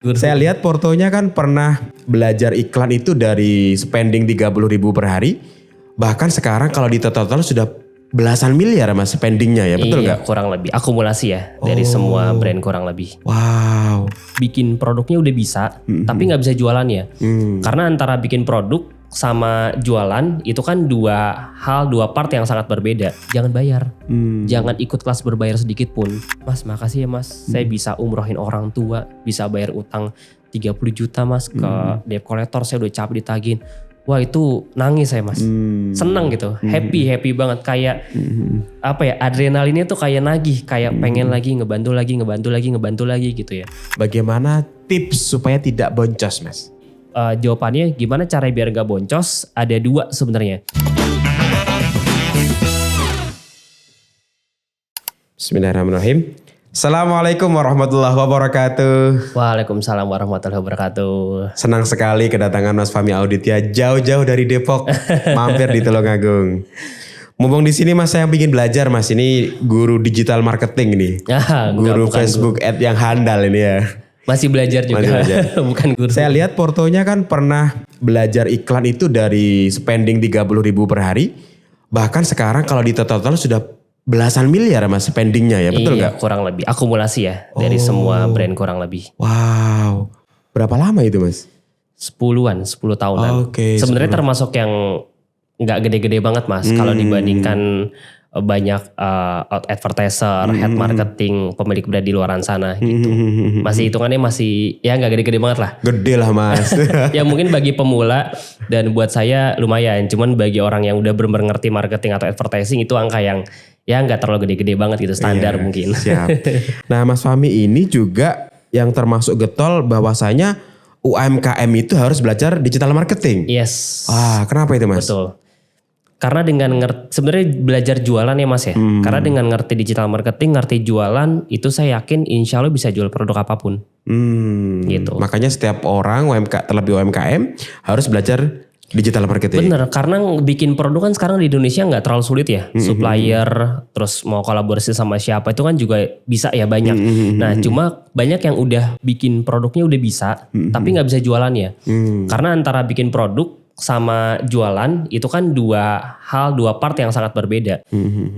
Saya lihat portonya kan pernah belajar iklan itu dari spending 30.000 per hari. Bahkan sekarang kalau di total sudah belasan miliar mas spendingnya ya, betul nggak? Iya, kurang lebih. Akumulasi ya dari semua brand kurang lebih. Wow. Bikin produknya udah bisa, tapi nggak bisa jualannya. Karena antara bikin produk sama jualan itu kan dua part yang sangat berbeda. Jangan bayar, jangan ikut kelas berbayar sedikit pun. Mas makasih ya mas, saya bisa umrohin orang tua, bisa bayar utang 30 juta mas ke debt collector, saya udah capek ditagihin. Wah itu nangis saya mas, senang gitu, happy banget, kayak apa ya, adrenalinnya tuh kayak nagih, kayak pengen lagi ngebantu lagi gitu ya. Bagaimana tips supaya tidak boncos mas? Jawabannya gimana cara biar gak boncos, ada dua sebenarnya. Bismillahirrahmanirrahim. Assalamualaikum warahmatullahi wabarakatuh. Waalaikumsalam warahmatullahi wabarakatuh. Senang sekali kedatangan Mas Fahmi Auditya jauh-jauh dari Depok mampir di Tulungagung. Mumpung di sini mas, saya bikin belajar mas, ini guru digital marketing nih. Guru Facebook ad yang handal ini ya. Masih belajar juga. Masih belajar. Bukan guru. Saya lihat portonya kan pernah belajar iklan itu dari spending 30.000 per hari. Bahkan sekarang kalau di total sudah belasan miliar mas spendingnya ya, betul nggak? Iya, kurang lebih. Akumulasi ya dari semua brand kurang lebih. Wow. Berapa lama itu mas? 10 tahunan. Oke, sebenarnya termasuk yang nggak gede-gede banget mas. Kalau dibandingkan banyak advertiser, head marketing, pemilik brand di luaran sana gitu. Masih hitungannya masih ya nggak gede-gede banget lah. Gede lah mas. Ya mungkin bagi pemula dan buat saya lumayan. Cuman bagi orang yang udah benar-benar ngerti marketing atau advertising itu angka yang ya nggak terlalu gede-gede banget gitu, standar mungkin. Siap. Nah Mas Fahmi ini juga yang termasuk getol bahwasanya UMKM itu harus belajar digital marketing. Yes. Wah, kenapa itu mas? Betul. Karena dengan sebenarnya belajar jualan ya mas ya. Karena dengan ngerti digital marketing, ngerti jualan, itu saya yakin insya Allah bisa jual produk apapun. Gitu. Makanya setiap orang terlebih UMKM harus belajar digital marketing. Bener, karena bikin produk kan sekarang di Indonesia nggak terlalu sulit ya. Supplier, terus mau kolaborasi sama siapa itu kan juga bisa ya banyak. Nah cuma banyak yang udah bikin produknya udah bisa, tapi nggak bisa jualannya. Karena antara bikin produk sama jualan itu kan dua part yang sangat berbeda.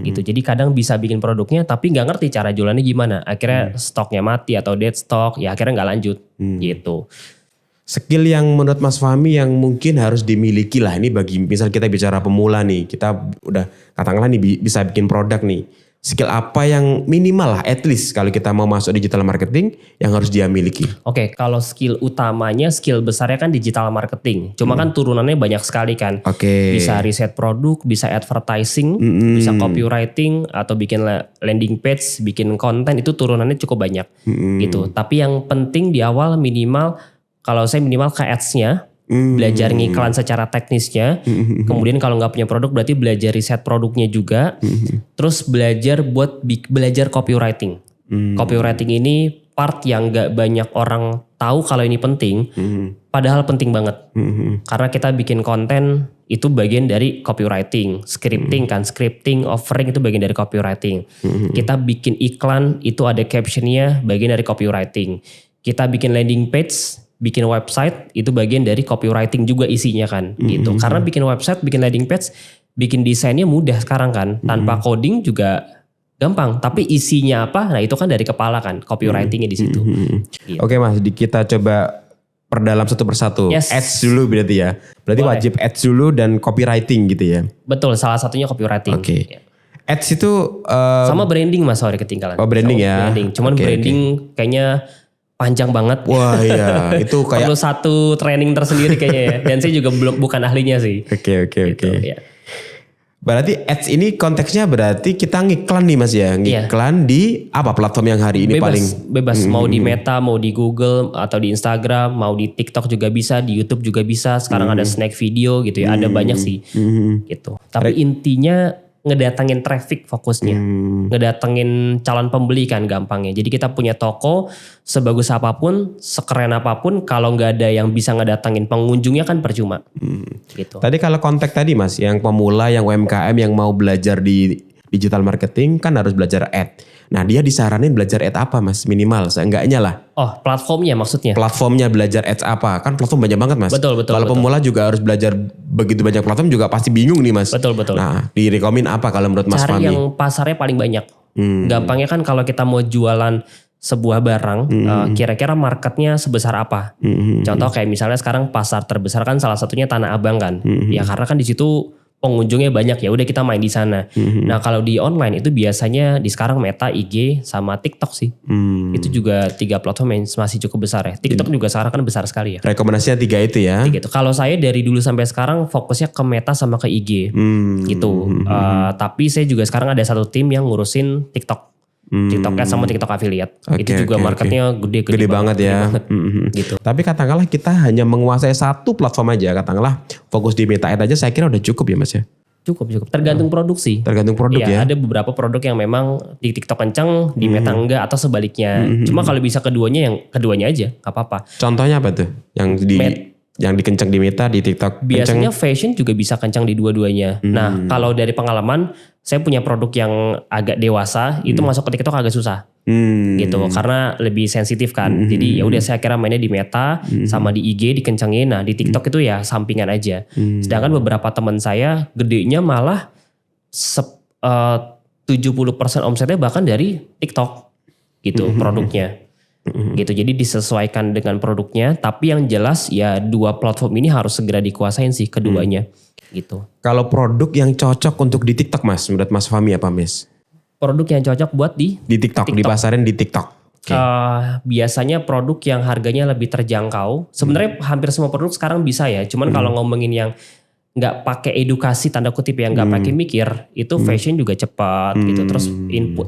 Gitu. Jadi kadang bisa bikin produknya tapi nggak ngerti cara jualannya gimana. Akhirnya stoknya mati atau dead stock, ya akhirnya nggak lanjut. Gitu. Skill yang menurut Mas Fahmi yang mungkin harus dimiliki lah, ini bagi misal kita bicara pemula nih, kita udah katakanlah nih bisa bikin produk nih. Skill apa yang minimal lah, at least kalau kita mau masuk digital marketing yang harus dia miliki? Oke, kalau skill utamanya, skill besarnya kan digital marketing. Cuma kan turunannya banyak sekali kan. Bisa riset produk, bisa advertising, bisa copywriting, atau bikin landing page, bikin konten, itu turunannya cukup banyak. Gitu. Tapi yang penting di awal minimal, kalau saya minimal ke ads-nya, belajar ngiklan secara teknisnya, kemudian kalau nggak punya produk berarti belajar riset produknya juga, terus belajar belajar copywriting. Copywriting ini part yang nggak banyak orang tahu kalau ini penting, padahal penting banget. Karena kita bikin konten itu bagian dari copywriting, scripting, offering itu bagian dari copywriting. Kita bikin iklan itu ada captionnya, bagian dari copywriting. Kita bikin landing page, bikin website itu bagian dari copywriting juga isinya kan gitu. Karena bikin website, bikin landing page, bikin desainnya mudah sekarang kan. Tanpa coding juga gampang. Tapi isinya apa? Nah itu kan dari kepala kan, copywritingnya di situ. Gitu. Oke mas, kita coba perdalam satu persatu. Yes. Ads dulu berarti ya. Berarti wajib ads dulu dan copywriting gitu ya. Betul, salah satunya copywriting. Oke. Ads itu sama branding mas, sorry ketinggalan. Oh branding ya. Cuman branding kayaknya panjang banget. Wah iya, itu kayak perlu satu training tersendiri kayaknya ya. Dan saya juga bukan ahlinya sih. Oke. Ya. Berarti ads ini konteksnya berarti kita ngiklan nih mas ya. Ngiklan di apa platform yang hari ini bebas. Mau di Meta, mau di Google atau di Instagram, mau di TikTok juga bisa, di YouTube juga bisa. Sekarang ada snack video gitu ya. Ada banyak sih. Gitu. Tapi intinya ngedatengin traffic fokusnya. Ngedatengin calon pembeli kan gampangnya. Jadi kita punya toko sebagus apapun, sekeren apapun, kalau nggak ada yang bisa ngedatengin pengunjungnya kan percuma. Gitu. Tadi kalau konteks tadi mas, yang pemula, yang UMKM yang mau belajar di digital marketing kan harus belajar ad. Nah dia disaranin belajar ads apa mas? Minimal seenggaknya lah. Oh platformnya maksudnya? Platformnya belajar ads apa? Kan platform banyak banget mas. Betul. Kalau pemula juga harus belajar begitu banyak platform juga pasti bingung nih mas. Betul. Nah direkomin apa kalau menurut mas Fahmi? Cari yang pasarnya paling banyak. Gampangnya kan kalau kita mau jualan sebuah barang, kira-kira marketnya sebesar apa? Contoh kayak misalnya sekarang pasar terbesar kan salah satunya Tanah Abang kan, ya karena kan di situ pengunjungnya banyak ya udah kita main di sana. Nah kalau di online itu biasanya di sekarang Meta, IG sama TikTok sih. Itu juga 3 platform yang masih cukup besar ya. TikTok juga sekarang kan besar sekali ya. Rekomendasinya 3 itu ya? 3 itu. Kalau saya dari dulu sampai sekarang fokusnya ke Meta sama ke IG gitu. Tapi saya juga sekarang ada satu tim yang ngurusin TikTok. TikTok Ads sama TikTok Affiliate. Itu juga marketnya gede banget ya. Gitu. Tapi katakanlah kita hanya menguasai satu platform aja. Katakanlah fokus di Meta Ads aja saya kira udah cukup ya mas ya? Cukup. Tergantung produksi. Tergantung produk ya. Ada beberapa produk yang memang di TikTok kencang, di Meta enggak atau sebaliknya. Cuma kalau bisa keduanya yang keduanya aja gak apa-apa. Contohnya apa tuh? Yang dikencang di Meta, di TikTok biasanya kencang. Fashion juga bisa kencang di dua-duanya. Nah kalau dari pengalaman, saya punya produk yang agak dewasa, itu masuk ke TikTok agak susah. Gitu, karena lebih sensitif kan. Jadi ya udah saya kira mainnya di Meta, sama di IG dikencengin. Nah di TikTok itu ya sampingan aja. Sedangkan beberapa teman saya gedenya malah 70% omsetnya bahkan dari TikTok. Gitu produknya. Gitu, jadi disesuaikan dengan produknya, tapi yang jelas ya 2 platform ini harus segera dikuasain sih keduanya. Gitu. Kalau produk yang cocok untuk di TikTok mas, menurut Mas Fahmi apa mas? Produk yang cocok buat di TikTok, dipasarin di TikTok. Okay. Biasanya produk yang harganya lebih terjangkau. Sebenarnya hampir semua produk sekarang bisa ya. Cuman kalau ngomongin yang nggak pakai edukasi tanda kutip ya, nggak pakai mikir, itu fashion juga cepat gitu. Terus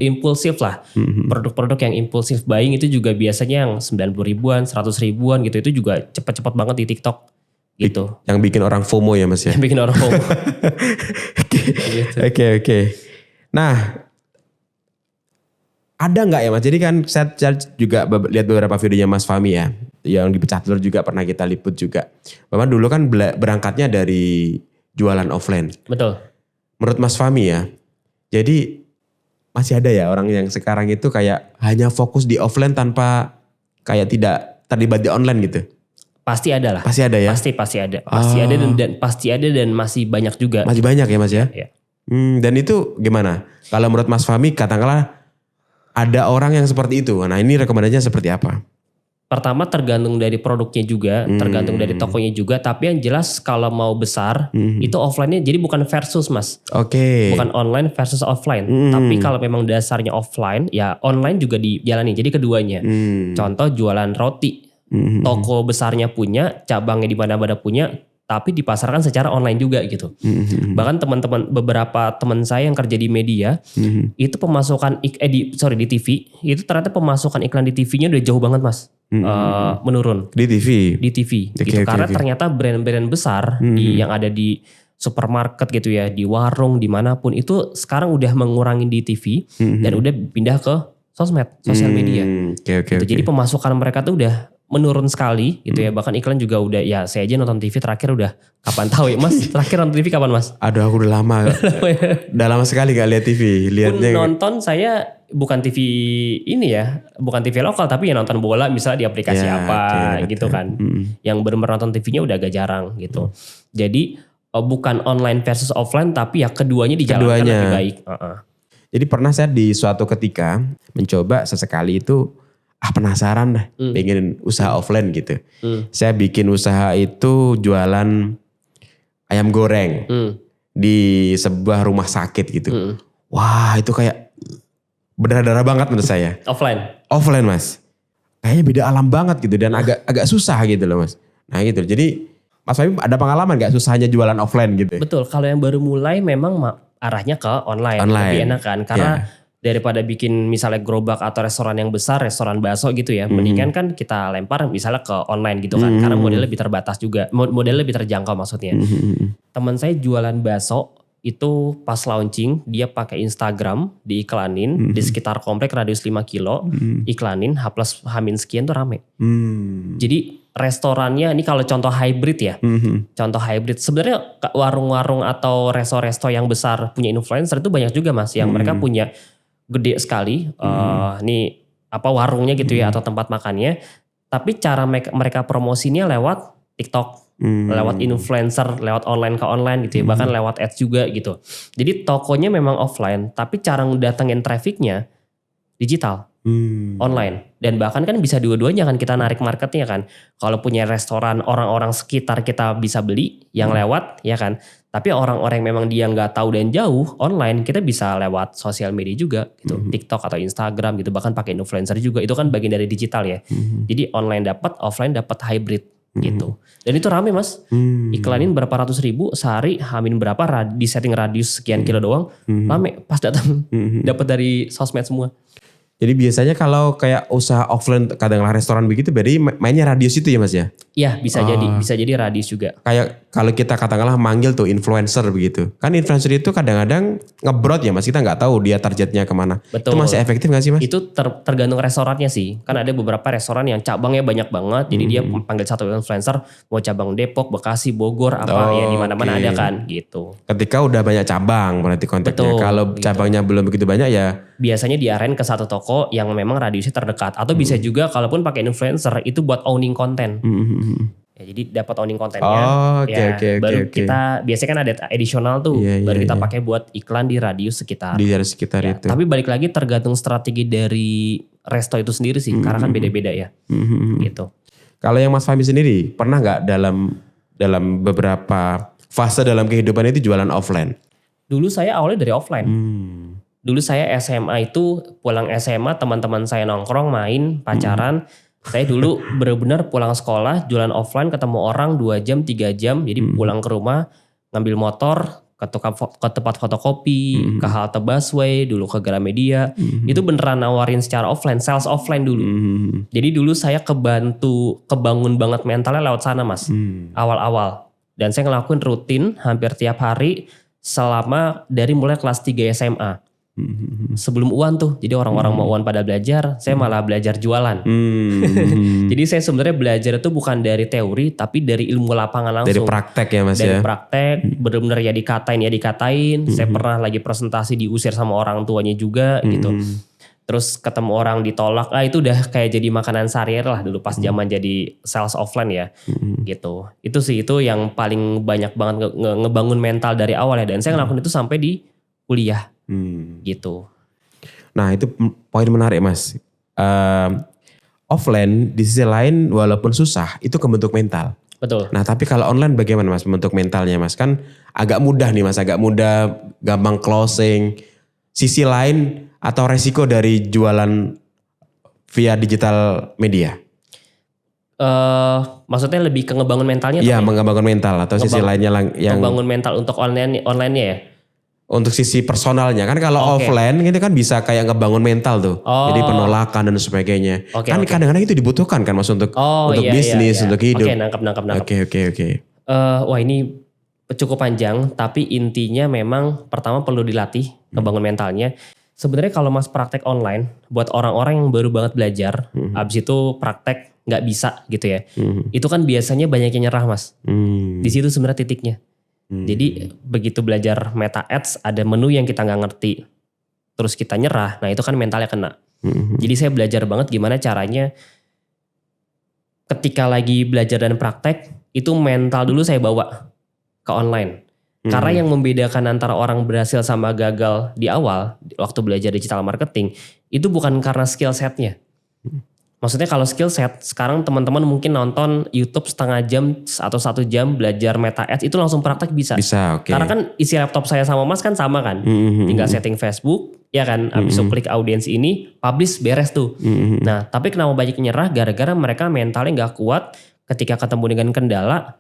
impulsif lah. Produk-produk yang impulsif buying itu juga biasanya yang 90 ribuan, 100 ribuan gitu. Itu juga cepat-cepat banget di TikTok. Gitu. Yang bikin orang FOMO ya mas ya? Yang bikin orang FOMO. Oke. Nah, ada nggak ya mas? Jadi kan saya juga lihat beberapa videonya Mas Fahmi ya, yang di Pecah Telur juga pernah kita liput juga. Bapak dulu kan berangkatnya dari jualan offline. Betul. Menurut Mas Fahmi ya, jadi masih ada ya orang yang sekarang itu kayak hanya fokus di offline tanpa kayak tidak terlibat di online gitu? Pasti ada lah. Pasti ada ya? Pasti ada. Pasti ada dan masih banyak juga. Masih banyak ya mas ya? Iya. Dan itu gimana? Kalau menurut Mas Fahmi katakanlah ada orang yang seperti itu. Nah ini rekomendasinya seperti apa? Pertama tergantung dari produknya juga, tergantung dari tokonya juga. Tapi yang jelas kalau mau besar itu offline-nya jadi bukan versus mas. Oke. Bukan online versus offline. Tapi kalau memang dasarnya offline ya online juga dijalani. Jadi keduanya. Contoh jualan roti. Toko besarnya punya, cabangnya di mana-mana punya, tapi dipasarkan secara online juga gitu. Bahkan beberapa teman saya yang kerja di media, itu pemasukan di TV, itu ternyata pemasukan iklan di TV-nya udah jauh banget mas, menurun. Di TV? Di TV, gitu. Karena ternyata brand-brand besar yang ada di supermarket gitu ya, di warung, dimanapun, itu sekarang udah mengurangi di TV, dan udah pindah ke sosial media. Jadi pemasukan mereka tuh udah menurun sekali gitu ya, bahkan iklan juga udah ya saya aja nonton TV terakhir udah kapan tahu ya mas, terakhir nonton TV kapan mas? Aduh aku udah lama, udah lama sekali gak lihat TV. Nonton saya bukan TV ini ya, bukan TV lokal tapi ya nonton bola misalnya di aplikasi gitu kan, yang benar-benar nonton TV-nya udah agak jarang gitu. Jadi bukan online versus offline tapi ya keduanya dijalankan lebih baik. Jadi pernah saya di suatu ketika mencoba sesekali itu penasaran dah, pengen usaha offline gitu. Saya bikin usaha itu jualan ayam goreng di sebuah rumah sakit gitu. Wah itu kayak berdarah-darah banget menurut saya. Offline mas. Kayaknya beda alam banget gitu dan agak susah gitu loh mas. Nah gitu. Jadi Mas Fahmi ada pengalaman gak susahnya jualan offline gitu? Betul. Kalau yang baru mulai memang arahnya ke online. Lebih enak kan. Karena daripada bikin misalnya gerobak atau restoran yang besar, restoran bakso gitu ya. Mendingan kan kita lempar misalnya ke online gitu kan. Karena modelnya lebih terbatas juga. Modelnya lebih terjangkau maksudnya. Teman saya jualan bakso itu pas launching dia pakai Instagram, diiklanin di sekitar komplek radius 5 kilo. Iklanin H+H- sekian tuh rame. Jadi restorannya ini kalau contoh hybrid ya. Contoh hybrid. Sebenarnya warung-warung atau resto-resto yang besar punya influencer itu banyak juga mas. Yang mereka punya gede sekali, nih apa warungnya gitu ya atau tempat makannya, tapi cara mereka promosinya lewat TikTok, lewat influencer, lewat online ke online gitu ya, bahkan lewat ads juga gitu. Jadi tokonya memang offline, tapi cara ngedatengin trafficnya digital, online. Dan bahkan kan bisa dua-duanya kan kita narik marketnya kan. Kalau punya restoran, orang-orang sekitar kita bisa beli yang lewat ya kan. Tapi orang-orang yang memang dia nggak tahu dan jauh online, kita bisa lewat sosial media juga gitu, TikTok atau Instagram gitu, bahkan pakai influencer juga. Itu kan bagian dari digital ya. Jadi online dapat, offline dapat hybrid gitu. Dan itu rame mas. Iklanin berapa ratus ribu sehari, hamin berapa di setting radius sekian kilo doang, rame pas datang dapat dari sosmed semua. Jadi biasanya kalau kayak usaha offline kadang-kadang restoran begitu berarti mainnya radius itu ya mas ya? Iya bisa jadi radius juga. Kayak kalau kita katakanlah manggil tuh influencer begitu. Kan influencer itu kadang-kadang ngebrot ya mas, kita nggak tahu dia targetnya kemana. Betul. Itu masih efektif gak sih mas? Itu tergantung restorannya sih. Kan ada beberapa restoran yang cabangnya banyak banget. Jadi dia panggil satu influencer mau cabang Depok, Bekasi, Bogor apa ya di mana-mana ada kan gitu. Ketika udah banyak cabang berarti kontaknya. Kalau cabangnya belum begitu banyak ya biasanya diarahin ke satu toko yang memang radiusnya terdekat. Atau bisa juga kalaupun pakai influencer itu buat owning konten. Ya, jadi dapat owning kontennya. Baru kita biasanya kan ada additional tuh. Baru kita pakai buat iklan di radius sekitar. Di radius sekitar itu. Tapi balik lagi tergantung strategi dari resto itu sendiri sih. Karena kan beda-beda ya. Gitu. Kalau yang Mas Fahmi sendiri pernah nggak dalam beberapa fase dalam kehidupan itu jualan offline? Dulu saya awalnya dari offline. Dulu saya SMA itu pulang SMA teman-teman saya nongkrong main pacaran. Saya dulu benar-benar pulang sekolah jualan offline ketemu orang 2 jam 3 jam. Jadi pulang ke rumah ngambil motor ke tempat fotokopi, ke halte busway, dulu ke Gramedia. Itu beneran nawarin secara offline, sales offline dulu. Jadi dulu saya kebangun banget mentalnya lewat sana mas. Awal-awal. Dan saya ngelakuin rutin hampir tiap hari selama dari mulai kelas 3 SMA. Sebelum UAN tuh, jadi orang-orang mau UAN pada belajar, saya malah belajar jualan. Jadi saya sebenarnya belajar itu bukan dari teori, tapi dari ilmu lapangan langsung. Dari praktek ya mas dari ya? Dari praktek, benar-benar ya dikatain. Saya pernah lagi presentasi diusir sama orang tuanya juga gitu. Terus ketemu orang ditolak, itu udah kayak jadi makanan sehari-hari lah dulu pas zaman jadi sales offline ya. Gitu. Itu sih, itu yang paling banyak banget ngebangun mental dari awal ya. Dan saya ngelakuin itu sampai di kuliah. Gitu. Nah itu poin menarik mas. Offline di sisi lain walaupun susah itu kebentuk mental. Betul. Nah tapi kalau online bagaimana mas membentuk mentalnya mas? Kan agak mudah nih mas, agak mudah, gampang closing. Sisi lain atau resiko dari jualan via digital media? Maksudnya lebih ke ngebangun mentalnya? Iya mengebangun mental atau sisi lainnya yang ngebangun mental untuk online-nya ya? Untuk sisi personalnya kan kalau offline itu kan bisa kayak ngebangun mental tuh. Jadi penolakan dan sebagainya. Kadang-kadang itu dibutuhkan kan mas untuk bisnis, untuk hidup. Nangkep. Oke. Wah ini cukup panjang, tapi intinya memang pertama perlu dilatih ngebangun mentalnya. Sebenarnya kalau mas praktek online buat orang-orang yang baru banget belajar, abis itu praktek nggak bisa gitu ya. Itu kan biasanya banyak yang nyerah mas. Di situ sebenarnya titiknya. Jadi begitu belajar meta ads ada menu yang kita nggak ngerti, terus kita nyerah, nah itu kan mentalnya kena. Jadi saya belajar banget gimana caranya ketika lagi belajar dan praktek itu mental dulu saya bawa ke online. Karena yang membedakan antara orang berhasil sama gagal di awal waktu belajar digital marketing itu bukan karena skill setnya. Maksudnya kalau skill set, sekarang teman-teman mungkin nonton YouTube setengah jam atau 1 jam belajar meta ads itu langsung praktek bisa. Bisa, oke. Karena kan isi laptop saya sama mas kan sama kan. Tinggal setting Facebook, ya kan. Habis itu klik audiens ini, publish beres tuh. Nah tapi kenapa banyak nyerah gara-gara mereka mentalnya gak kuat ketika ketemu dengan kendala,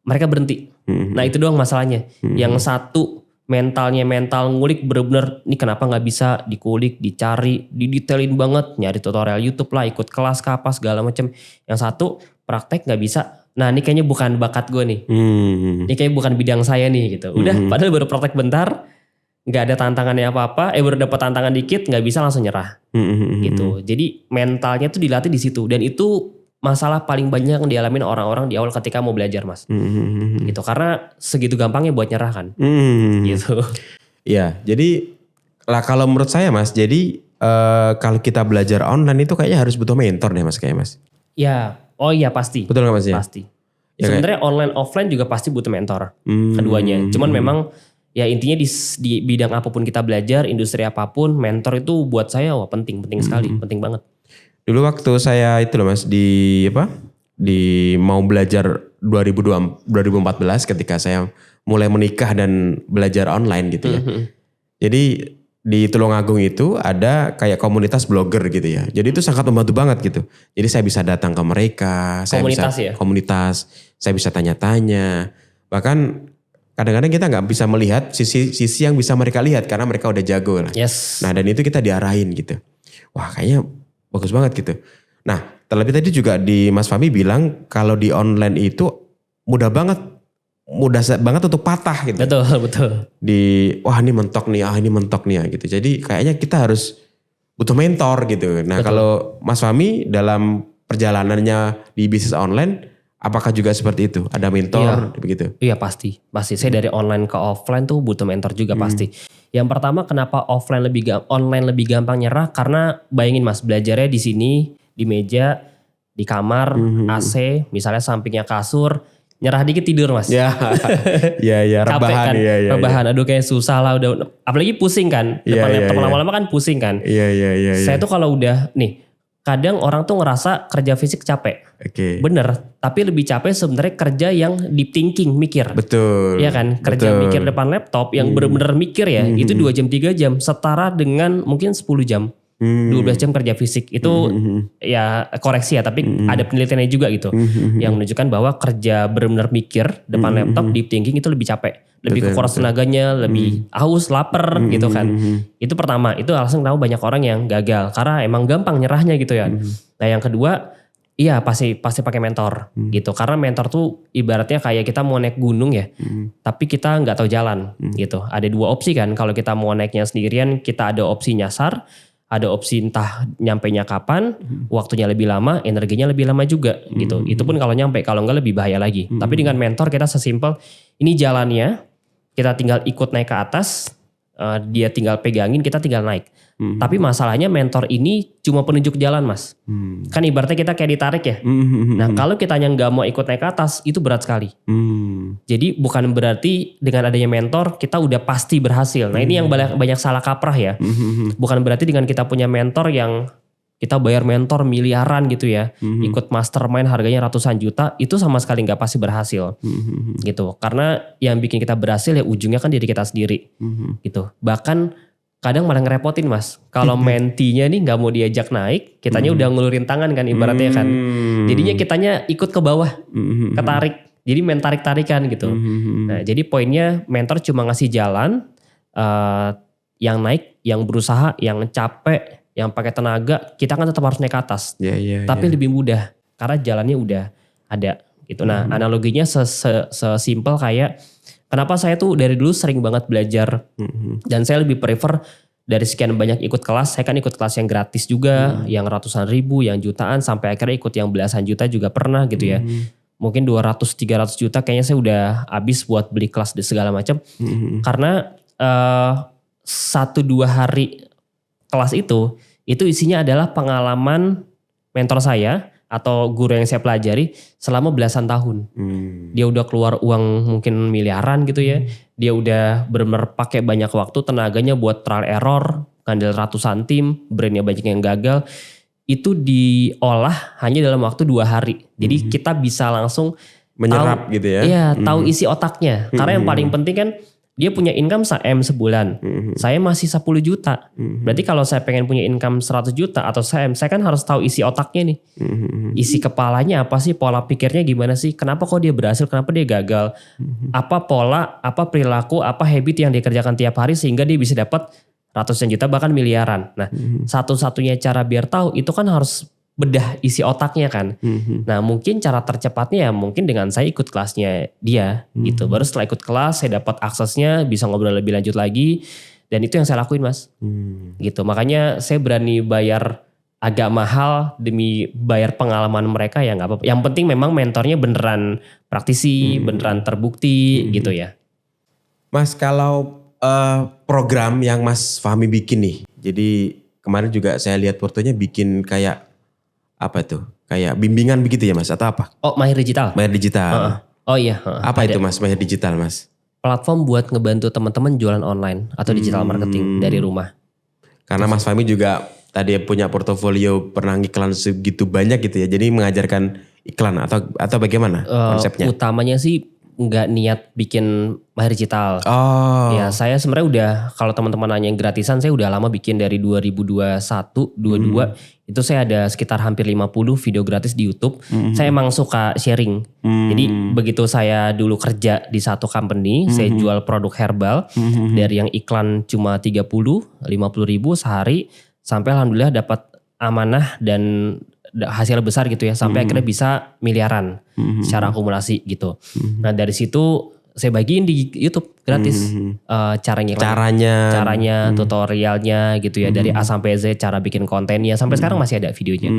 mereka berhenti. Nah itu doang masalahnya. Yang satu mentalnya mental ngulik bener-bener ini kenapa gak bisa dikulik, dicari, didetailin banget, nyari tutorial YouTube lah, ikut kelas kapas segala macem. Yang satu praktek gak bisa. Nah ini kayaknya bukan bakat gue nih. Ini kayaknya bukan bidang saya nih gitu. Udah padahal baru praktek bentar, gak ada tantangannya apa-apa, baru dapat tantangan dikit gak bisa langsung nyerah. Gitu. Jadi mentalnya tuh dilatih di situ dan itu masalah paling banyak yang dialamin orang-orang di awal ketika mau belajar mas. Gitu karena segitu gampangnya buat nyerah kan. Gitu. Iya jadi Lah kalau menurut saya Mas, jadi kalau kita belajar online itu kayaknya harus butuh mentor deh Mas, kayak Mas. Ya, oh iya pasti. Betul nggak Mas ya? Pasti. Ya, Sebenarnya online offline juga pasti butuh mentor. Keduanya. Cuman memang ya intinya di bidang apapun kita belajar, industri apapun, mentor itu buat saya penting sekali, penting banget. Dulu waktu saya itu loh Mas di mau belajar 2014 ketika saya mulai menikah dan belajar online gitu ya. Jadi di Tulungagung itu ada kayak komunitas blogger gitu ya. Jadi itu sangat membantu banget gitu. Jadi saya bisa datang ke mereka, komunitas, saya bisa tanya-tanya. Bahkan kadang-kadang kita nggak bisa melihat sisi yang bisa mereka lihat karena mereka udah jago lah. Yes. Nah dan itu kita diarahin gitu. Wah kayaknya bagus banget gitu. Nah terlebih tadi juga di Mas Fahmi bilang kalau di online itu mudah banget untuk patah gitu. Betul. Wah ini mentok nih ya gitu. Jadi kayaknya kita harus butuh mentor gitu. Nah kalau Mas Fahmi dalam perjalanannya di bisnis online, apakah juga seperti itu? Ada mentor begitu? Iya pasti. Saya dari online ke offline tuh butuh mentor juga pasti. Yang pertama kenapa online lebih gampang nyerah? Karena bayangin Mas, belajarnya di sini, di meja, di kamar, AC, misalnya sampingnya kasur, nyerah dikit tidur Mas. Ya, rebahan. Capek kan, ya, rebahan. Aduh kayak susah lah udah. Apalagi pusing kan, depan laptop lama-lama kan pusing kan. Iya. Saya tuh kalau udah nih, kadang orang tuh ngerasa kerja fisik capek. Oke. Bener, tapi lebih capek sebenarnya kerja yang deep thinking, mikir. Betul. Iya kan, kerja mikir depan laptop yang bener-bener mikir ya, itu 2 jam 3 jam setara dengan mungkin 10 jam. 12 jam kerja fisik itu ya koreksi ya, tapi ada penelitiannya juga gitu yang menunjukkan bahwa kerja benar-benar mikir depan laptop deep thinking itu lebih capek, lebih kekuras tenaganya, lebih haus, lapar gitu kan. Itu pertama, itu alasan kenapa banyak orang yang gagal karena emang gampang nyerahnya gitu ya. Nah yang kedua, iya pasti pakai mentor gitu, karena mentor tuh ibaratnya kayak kita mau naik gunung ya, tapi kita nggak tahu jalan gitu. Ada 2 opsi kan, kalau kita mau naiknya sendirian kita ada opsi nyasar. Ada opsi entah nyampainya kapan, waktunya lebih lama, energinya lebih lama juga gitu. Itu pun kalau nyampe, kalau enggak lebih bahaya lagi. Tapi dengan mentor kita sesimpel, ini jalannya, kita tinggal ikut naik ke atas, dia tinggal pegangin, kita tinggal naik. Tapi masalahnya mentor ini cuma penunjuk jalan Mas. Kan ibaratnya kita kayak ditarik ya. Nah kalau kitanya nggak mau ikut naik ke atas, itu berat sekali. Jadi bukan berarti dengan adanya mentor kita udah pasti berhasil. Nah ini yang banyak salah kaprah ya. Bukan berarti dengan kita punya mentor yang kita bayar mentor miliaran gitu ya. Ikut mastermind harganya ratusan juta, itu sama sekali nggak pasti berhasil. Gitu. Karena yang bikin kita berhasil ya ujungnya kan diri kita sendiri. Gitu. Bahkan kadang malah ngerepotin Mas. Kalau mentinya nih nggak mau diajak naik, kitanya udah ngulurin tangan kan ibaratnya kan. Jadinya kitanya ikut ke bawah, ketarik. Jadi main tarik-tarikan gitu. Nah jadi poinnya mentor cuma ngasih jalan, yang naik, yang berusaha, yang capek, yang pakai tenaga, kita kan tetap harus naik ke atas. Tapi lebih mudah karena jalannya udah ada gitu. Nah analoginya sesimpel kayak kenapa saya tuh dari dulu sering banget belajar dan saya lebih prefer dari sekian banyak ikut kelas, saya kan ikut kelas yang gratis juga, yang ratusan ribu, yang jutaan, sampai akhirnya ikut yang belasan juta juga pernah gitu ya. Mungkin 200-300 juta kayaknya saya udah habis buat beli kelas dan segala macam. Karena 1-2 hari kelas itu isinya adalah pengalaman mentor saya atau guru yang saya pelajari selama belasan tahun. Dia udah keluar uang mungkin miliaran gitu ya. Dia udah benar-benar pakai banyak waktu, tenaganya buat trial error, ngandel ratusan tim, brandnya banyak yang gagal. Itu diolah hanya dalam waktu 2 hari. Jadi kita bisa langsung menyerap gitu ya. Iya, tahu isi otaknya. Karena yang paling penting kan dia punya income 1M sebulan. Saya masih 10 juta. Berarti kalau saya pengen punya income 100 juta atau 1M, saya kan harus tahu isi otaknya nih. Isi kepalanya apa sih, pola pikirnya gimana sih, kenapa kok dia berhasil, kenapa dia gagal. Apa pola, apa perilaku, apa habit yang dia kerjakan tiap hari sehingga dia bisa dapat ratusan juta bahkan miliaran. Nah satu-satunya cara biar tahu itu kan harus bedah isi otaknya kan. Nah mungkin cara tercepatnya ya mungkin dengan saya ikut kelasnya dia gitu. Baru setelah ikut kelas saya dapat aksesnya, bisa ngobrol lebih lanjut lagi. Dan itu yang saya lakuin Mas. Gitu. Makanya saya berani bayar agak mahal demi bayar pengalaman mereka ya gak apa-apa. Yang penting memang mentornya beneran praktisi, beneran terbukti gitu ya. Mas kalau program yang Mas Fahmi bikin nih. Jadi kemarin juga saya lihat fotonya bikin kayak apa tuh? Kayak bimbingan begitu ya Mas atau apa? Oh, Mahir Digital. Mahir Digital. Oh iya. Apa itu Mas Mahir Digital Mas? Platform buat ngebantu teman-teman jualan online atau digital marketing dari rumah. Karena Mas Fahmi juga tadi punya portofolio pernah iklan segitu banyak gitu ya. Jadi mengajarkan iklan atau bagaimana konsepnya? Utamanya sih nggak niat bikin Mahir Digital. Oh. Ya saya sebenarnya udah, kalau teman-teman nanya yang gratisan, saya udah lama bikin dari 2021, 22. Itu saya ada sekitar hampir 50 video gratis di YouTube. Saya emang suka sharing. Jadi begitu saya dulu kerja di satu company, saya jual produk herbal. Dari yang iklan cuma 30, 50 ribu sehari. Sampai alhamdulillah dapat amanah dan hasil besar gitu ya. Sampai akhirnya bisa miliaran secara akumulasi gitu. Nah dari situ saya bagiin di YouTube gratis caranya, tutorialnya gitu ya, dari A sampai Z, cara bikin kontennya, sampai sekarang masih ada videonya.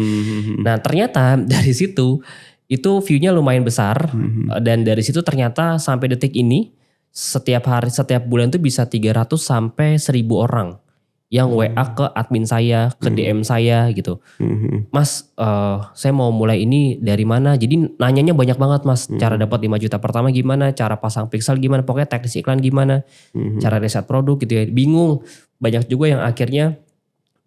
Nah ternyata dari situ itu view-nya lumayan besar, dan dari situ ternyata sampai detik ini setiap hari, setiap bulan tuh bisa 300 sampai 1000 orang yang WA ke admin saya, ke DM saya gitu. Mas, saya mau mulai ini dari mana? Jadi nanyanya banyak banget Mas. Cara dapat 5 juta pertama gimana? Cara pasang pixel gimana? Pokoknya teknis iklan gimana? Cara riset produk gitu ya. Bingung. Banyak juga yang akhirnya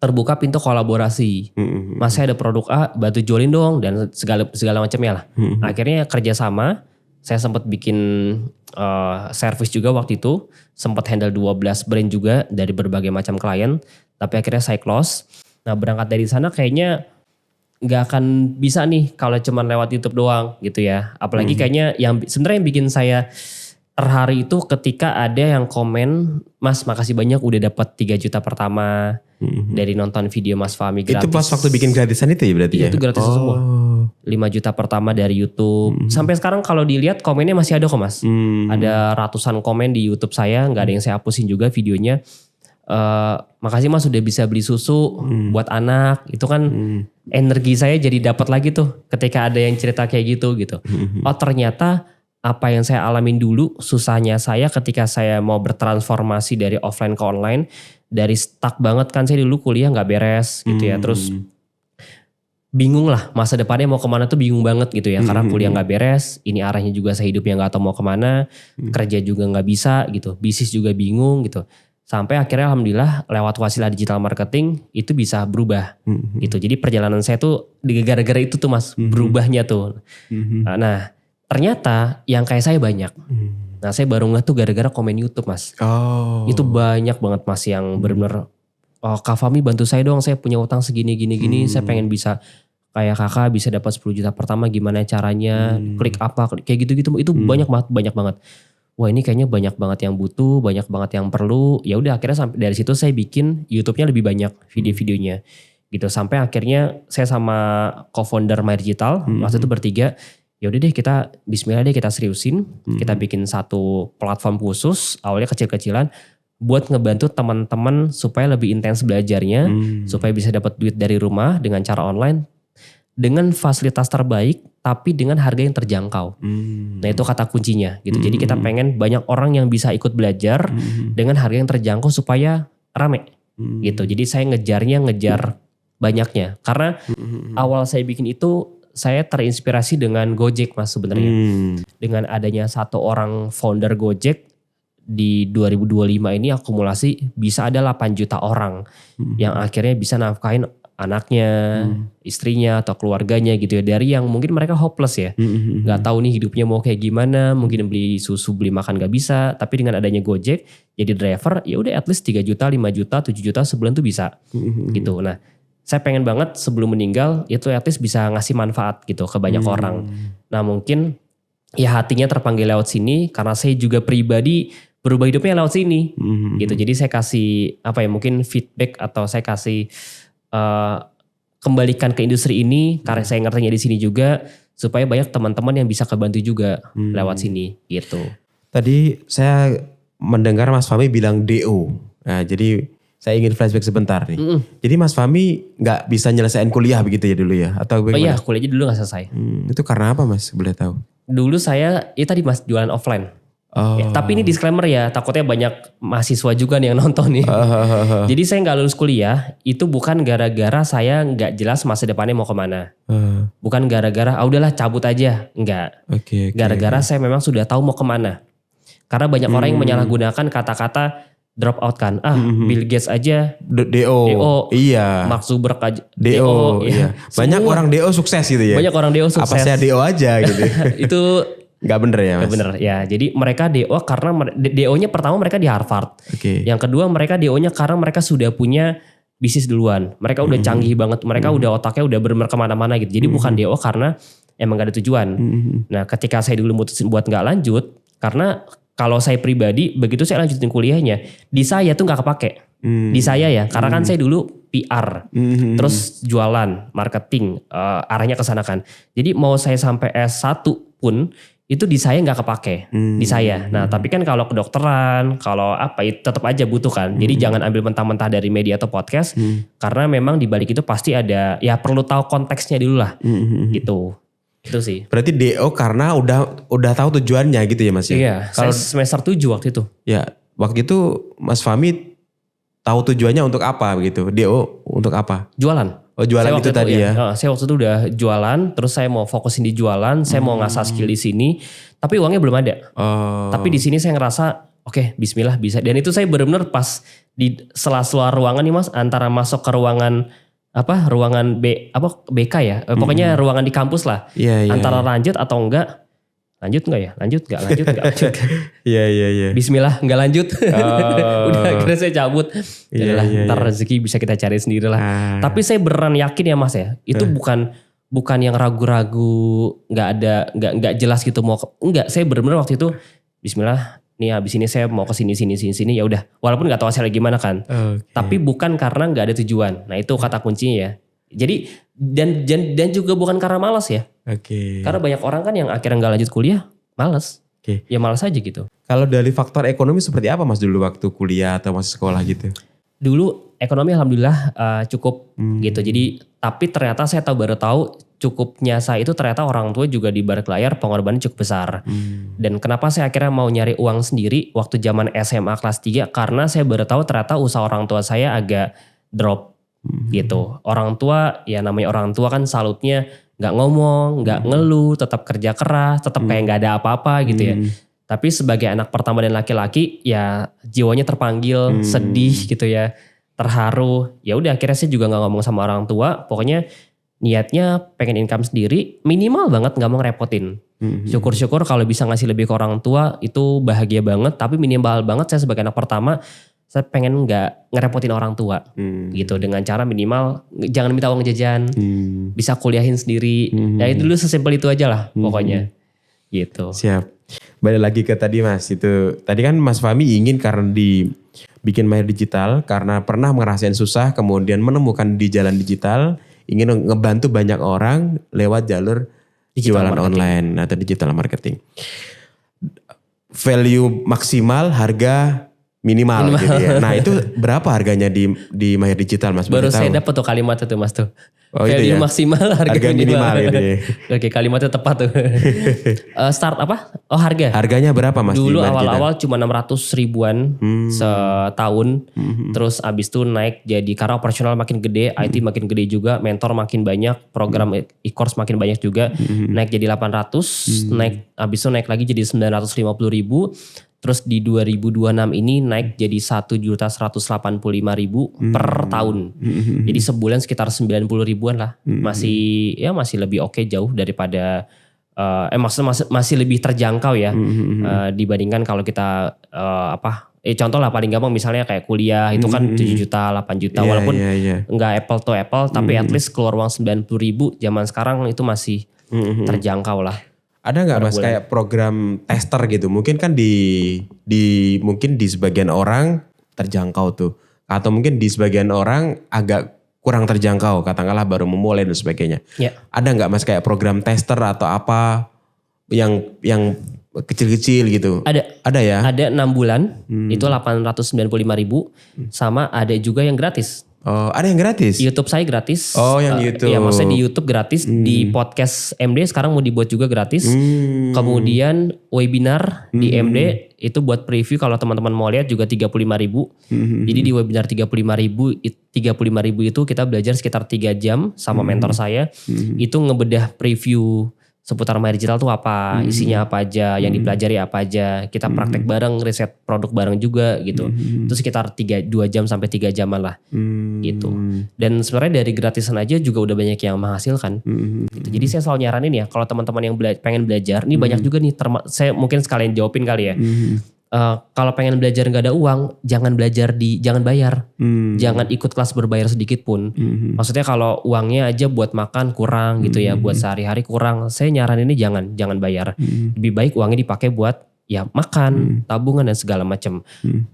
terbuka pintu kolaborasi. Mas, saya ada produk A, bantu jualin dong. Dan segala macamnya lah. Akhirnya kerjasama. Saya sempat bikin service juga waktu itu. Sempat handle 12 brand juga dari berbagai macam klien. Tapi akhirnya saya close. Nah berangkat dari sana kayaknya gak akan bisa nih kalau cuma lewat YouTube doang gitu ya. Apalagi kayaknya yang sebenarnya yang bikin saya terharu itu ketika ada yang komen, Mas makasih banyak udah dapat 3 juta pertama dari nonton video Mas Fahmi gratis. Itu pas waktu bikin gratisan itu ya berarti ya? Itu gratis semua. 5 juta pertama dari YouTube. Sampai sekarang kalau dilihat komennya masih ada kok Mas. Ada ratusan komen di YouTube saya, gak ada yang saya hapusin juga videonya. Makasih Mas sudah bisa beli susu buat anak. Itu kan energi saya jadi dapat lagi tuh ketika ada yang cerita kayak gitu. Oh ternyata apa yang saya alamin dulu, susahnya saya ketika saya mau bertransformasi dari offline ke online, dari stuck banget kan, saya dulu kuliah gak beres gitu ya, terus bingung lah masa depannya mau kemana tuh bingung banget gitu ya, karena kuliah gak beres, ini arahnya juga saya hidupnya gak tahu mau kemana, kerja juga gak bisa gitu, bisnis juga bingung gitu. Sampai akhirnya alhamdulillah lewat wasilah digital marketing itu bisa berubah gitu. Jadi perjalanan saya tuh gara-gara itu tuh Mas, berubahnya tuh. Nah ternyata yang kayak saya banyak. Nah saya baru ngeliat tuh gara-gara komen YouTube Mas. Itu banyak banget Mas yang benar-benar, oh Kak Fahmi bantu saya dong, saya punya utang segini, saya pengen bisa kayak kakak bisa dapat 10 juta pertama, gimana caranya, klik apa, kayak gitu-gitu. Itu banyak banget. Wah ini kayaknya banyak banget yang butuh, banyak banget yang perlu. Ya udah akhirnya sampai dari situ saya bikin YouTube-nya lebih banyak video-videonya gitu. Sampai akhirnya saya sama co-founder Mahir Digital, waktu itu bertiga, ya udah deh kita bismillah deh kita seriusin, kita bikin satu platform khusus, awalnya kecil-kecilan buat ngebantu teman-teman supaya lebih intens belajarnya, supaya bisa dapat duit dari rumah dengan cara online, dengan fasilitas terbaik tapi dengan harga yang terjangkau. Nah itu kata kuncinya gitu. Jadi kita pengen banyak orang yang bisa ikut belajar dengan harga yang terjangkau supaya rame gitu. Jadi saya ngejar banyaknya, karena awal saya bikin itu saya terinspirasi dengan Gojek Mas sebenarnya. Dengan adanya satu orang founder Gojek di 2025 ini akumulasi bisa ada 8 juta orang yang akhirnya bisa nafkahin anaknya, istrinya atau keluarganya gitu ya, dari yang mungkin mereka hopeless ya, nggak tahu nih hidupnya mau kayak gimana, mungkin beli susu, beli makan nggak bisa, tapi dengan adanya Gojek jadi driver, ya udah at least 3 juta, 5 juta, 7 juta sebulan tuh bisa gitu. Nah saya pengen banget sebelum meninggal itu at least bisa ngasih manfaat gitu ke banyak orang. Nah mungkin ya hatinya terpanggil lewat sini, karena saya juga pribadi berubah hidupnya lewat sini gitu. Jadi saya kasih apa ya, mungkin feedback atau saya kasih kembalikan ke industri ini, karena saya ngertinya di sini juga, supaya banyak teman-teman yang bisa kebantu juga lewat sini gitu. Tadi saya mendengar Mas Fahmi bilang DO. Nah jadi saya ingin flashback sebentar nih. Jadi Mas Fahmi gak bisa nyelesain kuliah begitu ya dulu ya? Atau bagaimana? Oh iya, kuliahnya dulu gak selesai. Itu karena apa Mas, boleh tahu? Dulu saya, tadi Mas jualan offline. Ya, tapi ini disclaimer ya, takutnya banyak mahasiswa juga nih yang nonton nih. Jadi saya nggak lulus kuliah itu bukan gara-gara saya nggak jelas masa depannya mau kemana. Bukan gara-gara udahlah cabut aja, enggak. Gara-gara saya memang sudah tahu mau kemana. Karena banyak orang yang menyalahgunakan kata-kata drop out kan. Bill Gates aja DO. Iya. Mark Zuckerberg aja DO. Iya. Banyak orang DO sukses gitu ya. Banyak orang DO sukses. Apa saya DO aja gitu. Itu Gak bener ya mas? Gak bener ya. Jadi mereka DO karena DO-nya pertama mereka di Harvard. Yang kedua mereka DO-nya karena mereka sudah punya bisnis duluan. Mereka udah canggih banget. Mereka udah otaknya udah bener kemana-mana gitu. Jadi bukan DO karena emang gak ada tujuan. Nah ketika saya dulu mutusin buat gak lanjut. Karena kalau saya pribadi begitu saya lanjutin kuliahnya. Di saya tuh gak kepake. Di saya ya. Karena kan saya dulu PR. Terus jualan, marketing. Arahnya kesana kan. Jadi mau saya sampai S1 pun itu di saya nggak kepake di saya. Nah tapi kan kalau kedokteran, kalau apa itu tetap aja butuh kan. Jadi jangan ambil mentah-mentah dari media atau podcast karena memang di balik itu pasti ada ya perlu tahu konteksnya dulu lah gitu. Itu sih. Berarti DO karena udah tahu tujuannya gitu ya mas ya? Iya. Kalau semester 7 waktu itu. Ya waktu itu Mas Fahmi tahu tujuannya untuk apa begitu? DO untuk apa? Jualan. Oh jualan itu tadi ya? Saya waktu itu udah jualan, terus saya mau fokusin di jualan, saya mau ngasah skill di sini, tapi uangnya belum ada. Tapi di sini saya ngerasa, oke, Bismillah bisa. Dan itu saya benar-benar pas di sela-sela ruangan nih mas, antara masuk ke ruangan BK ya, pokoknya ruangan di kampus lah. Antara lanjut atau enggak. Lanjut enggak. Iya. Bismillah enggak lanjut. Udah akhirnya saya cabut. Ntar rezeki bisa kita cari sendiri lah. Tapi saya beneran yakin ya mas ya. Itu bukan yang ragu-ragu, enggak jelas gitu mau. Enggak, saya bener-bener waktu itu Bismillah. Nih habis ini saya mau ke sini ya udah. Walaupun enggak tahu hasilnya gimana kan. Tapi bukan karena enggak ada tujuan. Nah itu kata kuncinya ya. Jadi dan juga bukan karena malas ya. Karena banyak orang kan yang akhirnya nggak lanjut kuliah, malas. Ya malas aja gitu. Kalau dari faktor ekonomi seperti apa mas dulu waktu kuliah atau masih sekolah gitu? Dulu ekonomi alhamdulillah cukup gitu. Jadi tapi ternyata saya baru tahu cukupnya saya itu ternyata orang tua juga di balik layar pengorbanan cukup besar. Dan kenapa saya akhirnya mau nyari uang sendiri waktu zaman SMA kelas 3 karena saya baru tahu ternyata usaha orang tua saya agak drop. Gitu. Orang tua ya namanya orang tua kan salutnya gak ngomong, gak ngeluh, tetap kerja keras, tetap kayak gak ada apa-apa gitu ya. Tapi sebagai anak pertama dan laki-laki ya jiwanya terpanggil, sedih gitu ya, terharu. Ya udah akhirnya saya juga gak ngomong sama orang tua, pokoknya niatnya pengen income sendiri, minimal banget gak mau ngerepotin. Syukur-syukur kalau bisa ngasih lebih ke orang tua itu bahagia banget, tapi minimal banget saya sebagai anak pertama saya pengen nggak ngerepotin orang tua gitu dengan cara minimal jangan minta uang jajan, bisa kuliahin sendiri. Ya itu dulu sesimpel itu aja lah pokoknya gitu. Siap. Balik lagi ke tadi mas, itu tadi kan Mas Fahmi ingin karena bikin Mahir Digital karena pernah ngerasain susah kemudian menemukan di jalan digital, ingin ngebantu banyak orang lewat jalur jualan online atau digital marketing. Value maksimal, harga minimal gitu ya. Nah itu berapa harganya di Mahir Digital mas? Baru saya dapat tuh kalimat itu mas tuh. Value ya? Maksimal, harga minimal gitu ya. Oke kalimatnya tepat tuh. Start apa? Oh harga. Harganya berapa mas? Dulu awal-awal cuma 600 ribuan setahun. Terus abis itu naik jadi karena operasional makin gede, IT makin gede juga, mentor makin banyak, program e-course makin banyak juga. Naik jadi 800, naik abis itu naik lagi jadi 950 ribu. Terus di 2026 ini naik jadi 1.185.000 per tahun. Jadi sebulan sekitar 90 ribuan lah. Masih lebih oke jauh daripada masih lebih terjangkau ya. Dibandingkan kalau kita contoh lah paling gampang misalnya kayak kuliah itu kan 7 juta, 8 juta walaupun enggak apple to apple tapi at least keluar uang 90 ribu zaman sekarang itu masih terjangkau lah. Ada nggak mas kayak program tester gitu? Mungkin kan mungkin di sebagian orang terjangkau tuh, atau mungkin di sebagian orang agak kurang terjangkau, katakanlah baru memulai dan sebagainya. Ada nggak mas kayak program tester atau apa yang kecil-kecil gitu? Ada ya? Ada 6 bulan itu 895.000 sama ada juga yang gratis. Oh, ada yang gratis? YouTube saya gratis. Oh, yang YouTube. Iya, maksudnya di YouTube gratis, di podcast MD sekarang mau dibuat juga gratis. Kemudian webinar di MD itu buat preview kalau teman-teman mau lihat juga 35.000. Jadi di webinar 35.000 itu kita belajar sekitar 3 jam sama mentor saya. Itu ngebedah preview seputar My Digital tuh apa, isinya apa aja, yang dipelajari apa aja. Kita praktek bareng, riset produk bareng juga gitu. Itu sekitar 2 jam sampai 3 jaman lah gitu. Dan sebenarnya dari gratisan aja juga udah banyak yang menghasilkan. Gitu. Jadi saya selalu nyaranin ya, kalau teman-teman yang pengen belajar, ini banyak juga nih, saya mungkin sekalian jawabin kali ya. Kalau pengen belajar nggak ada uang, jangan bayar, jangan ikut kelas berbayar sedikit pun. Maksudnya kalau uangnya aja buat makan kurang gitu ya, buat sehari-hari kurang, saya nyaranin ini jangan bayar. Lebih baik uangnya dipakai buat ya makan, tabungan dan segala macam.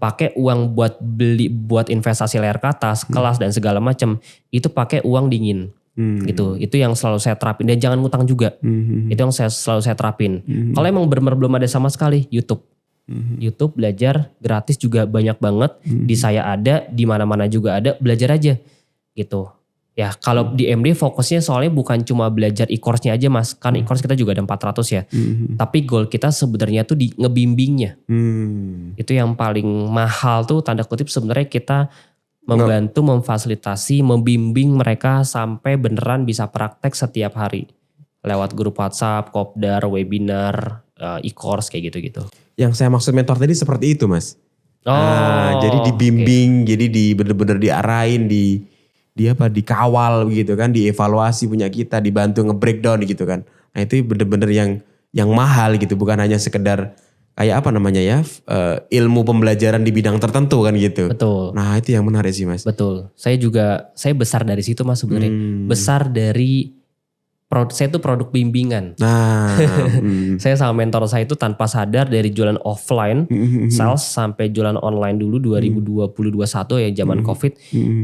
Pakai uang buat beli, buat investasi layar ke atas, kelas dan segala macam, itu pakai uang dingin. Gitu, itu yang selalu saya terapin, dan jangan ngutang juga. Itu yang selalu saya terapin. Kalau emang benar-benar belum ada sama sekali, YouTube belajar gratis juga banyak banget. Di saya ada, di mana-mana juga ada, belajar aja gitu. Ya kalau di MD fokusnya soalnya bukan cuma belajar e-course-nya aja Mas. Kan e-course kita juga ada 400 ya. Tapi goal kita sebenarnya tuh di ngebimbingnya. Itu yang paling mahal tuh tanda kutip, sebenarnya kita membantu, memfasilitasi, membimbing mereka sampai beneran bisa praktek setiap hari. Lewat grup WhatsApp, kopdar, webinar, e-course kayak gitu-gitu. Yang saya maksud mentor tadi seperti itu Mas. Jadi dibimbing, jadi bener-bener diarahin, dikawal gitu kan, dievaluasi punya kita, dibantu nge-breakdown gitu kan. Nah itu bener-bener yang mahal gitu, bukan hanya sekedar kayak apa namanya ya, ilmu pembelajaran di bidang tertentu kan gitu. Betul. Nah itu yang menarik sih Mas. Betul. Saya besar dari situ Mas sebenarnya. Besar dari saya itu produk bimbingan. Saya sama mentor saya itu tanpa sadar dari jualan offline, sales sampai jualan online dulu 2020-2021 ya zaman COVID.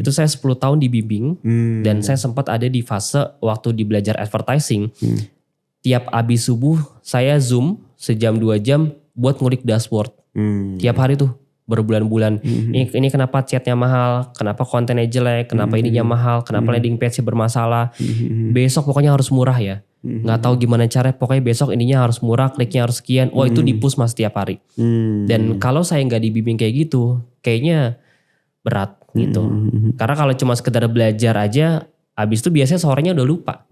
Itu saya 10 tahun dibimbing dan saya sempat ada di fase waktu di belajar advertising. Tiap abis subuh saya Zoom sejam 2 jam buat ngulik dashboard. Tiap hari tuh berbulan-bulan. Ini kenapa chatnya mahal, kenapa kontennya jelek, kenapa ininya mahal, kenapa landing page-nya bermasalah. Besok pokoknya harus murah ya. Nggak tahu gimana caranya, pokoknya besok ininya harus murah, kliknya harus sekian. Itu di-push Mas tiap hari. Dan kalau saya nggak dibimbing kayak gitu, kayaknya berat gitu. Karena kalau cuma sekedar belajar aja, habis itu biasanya sorenya udah lupa.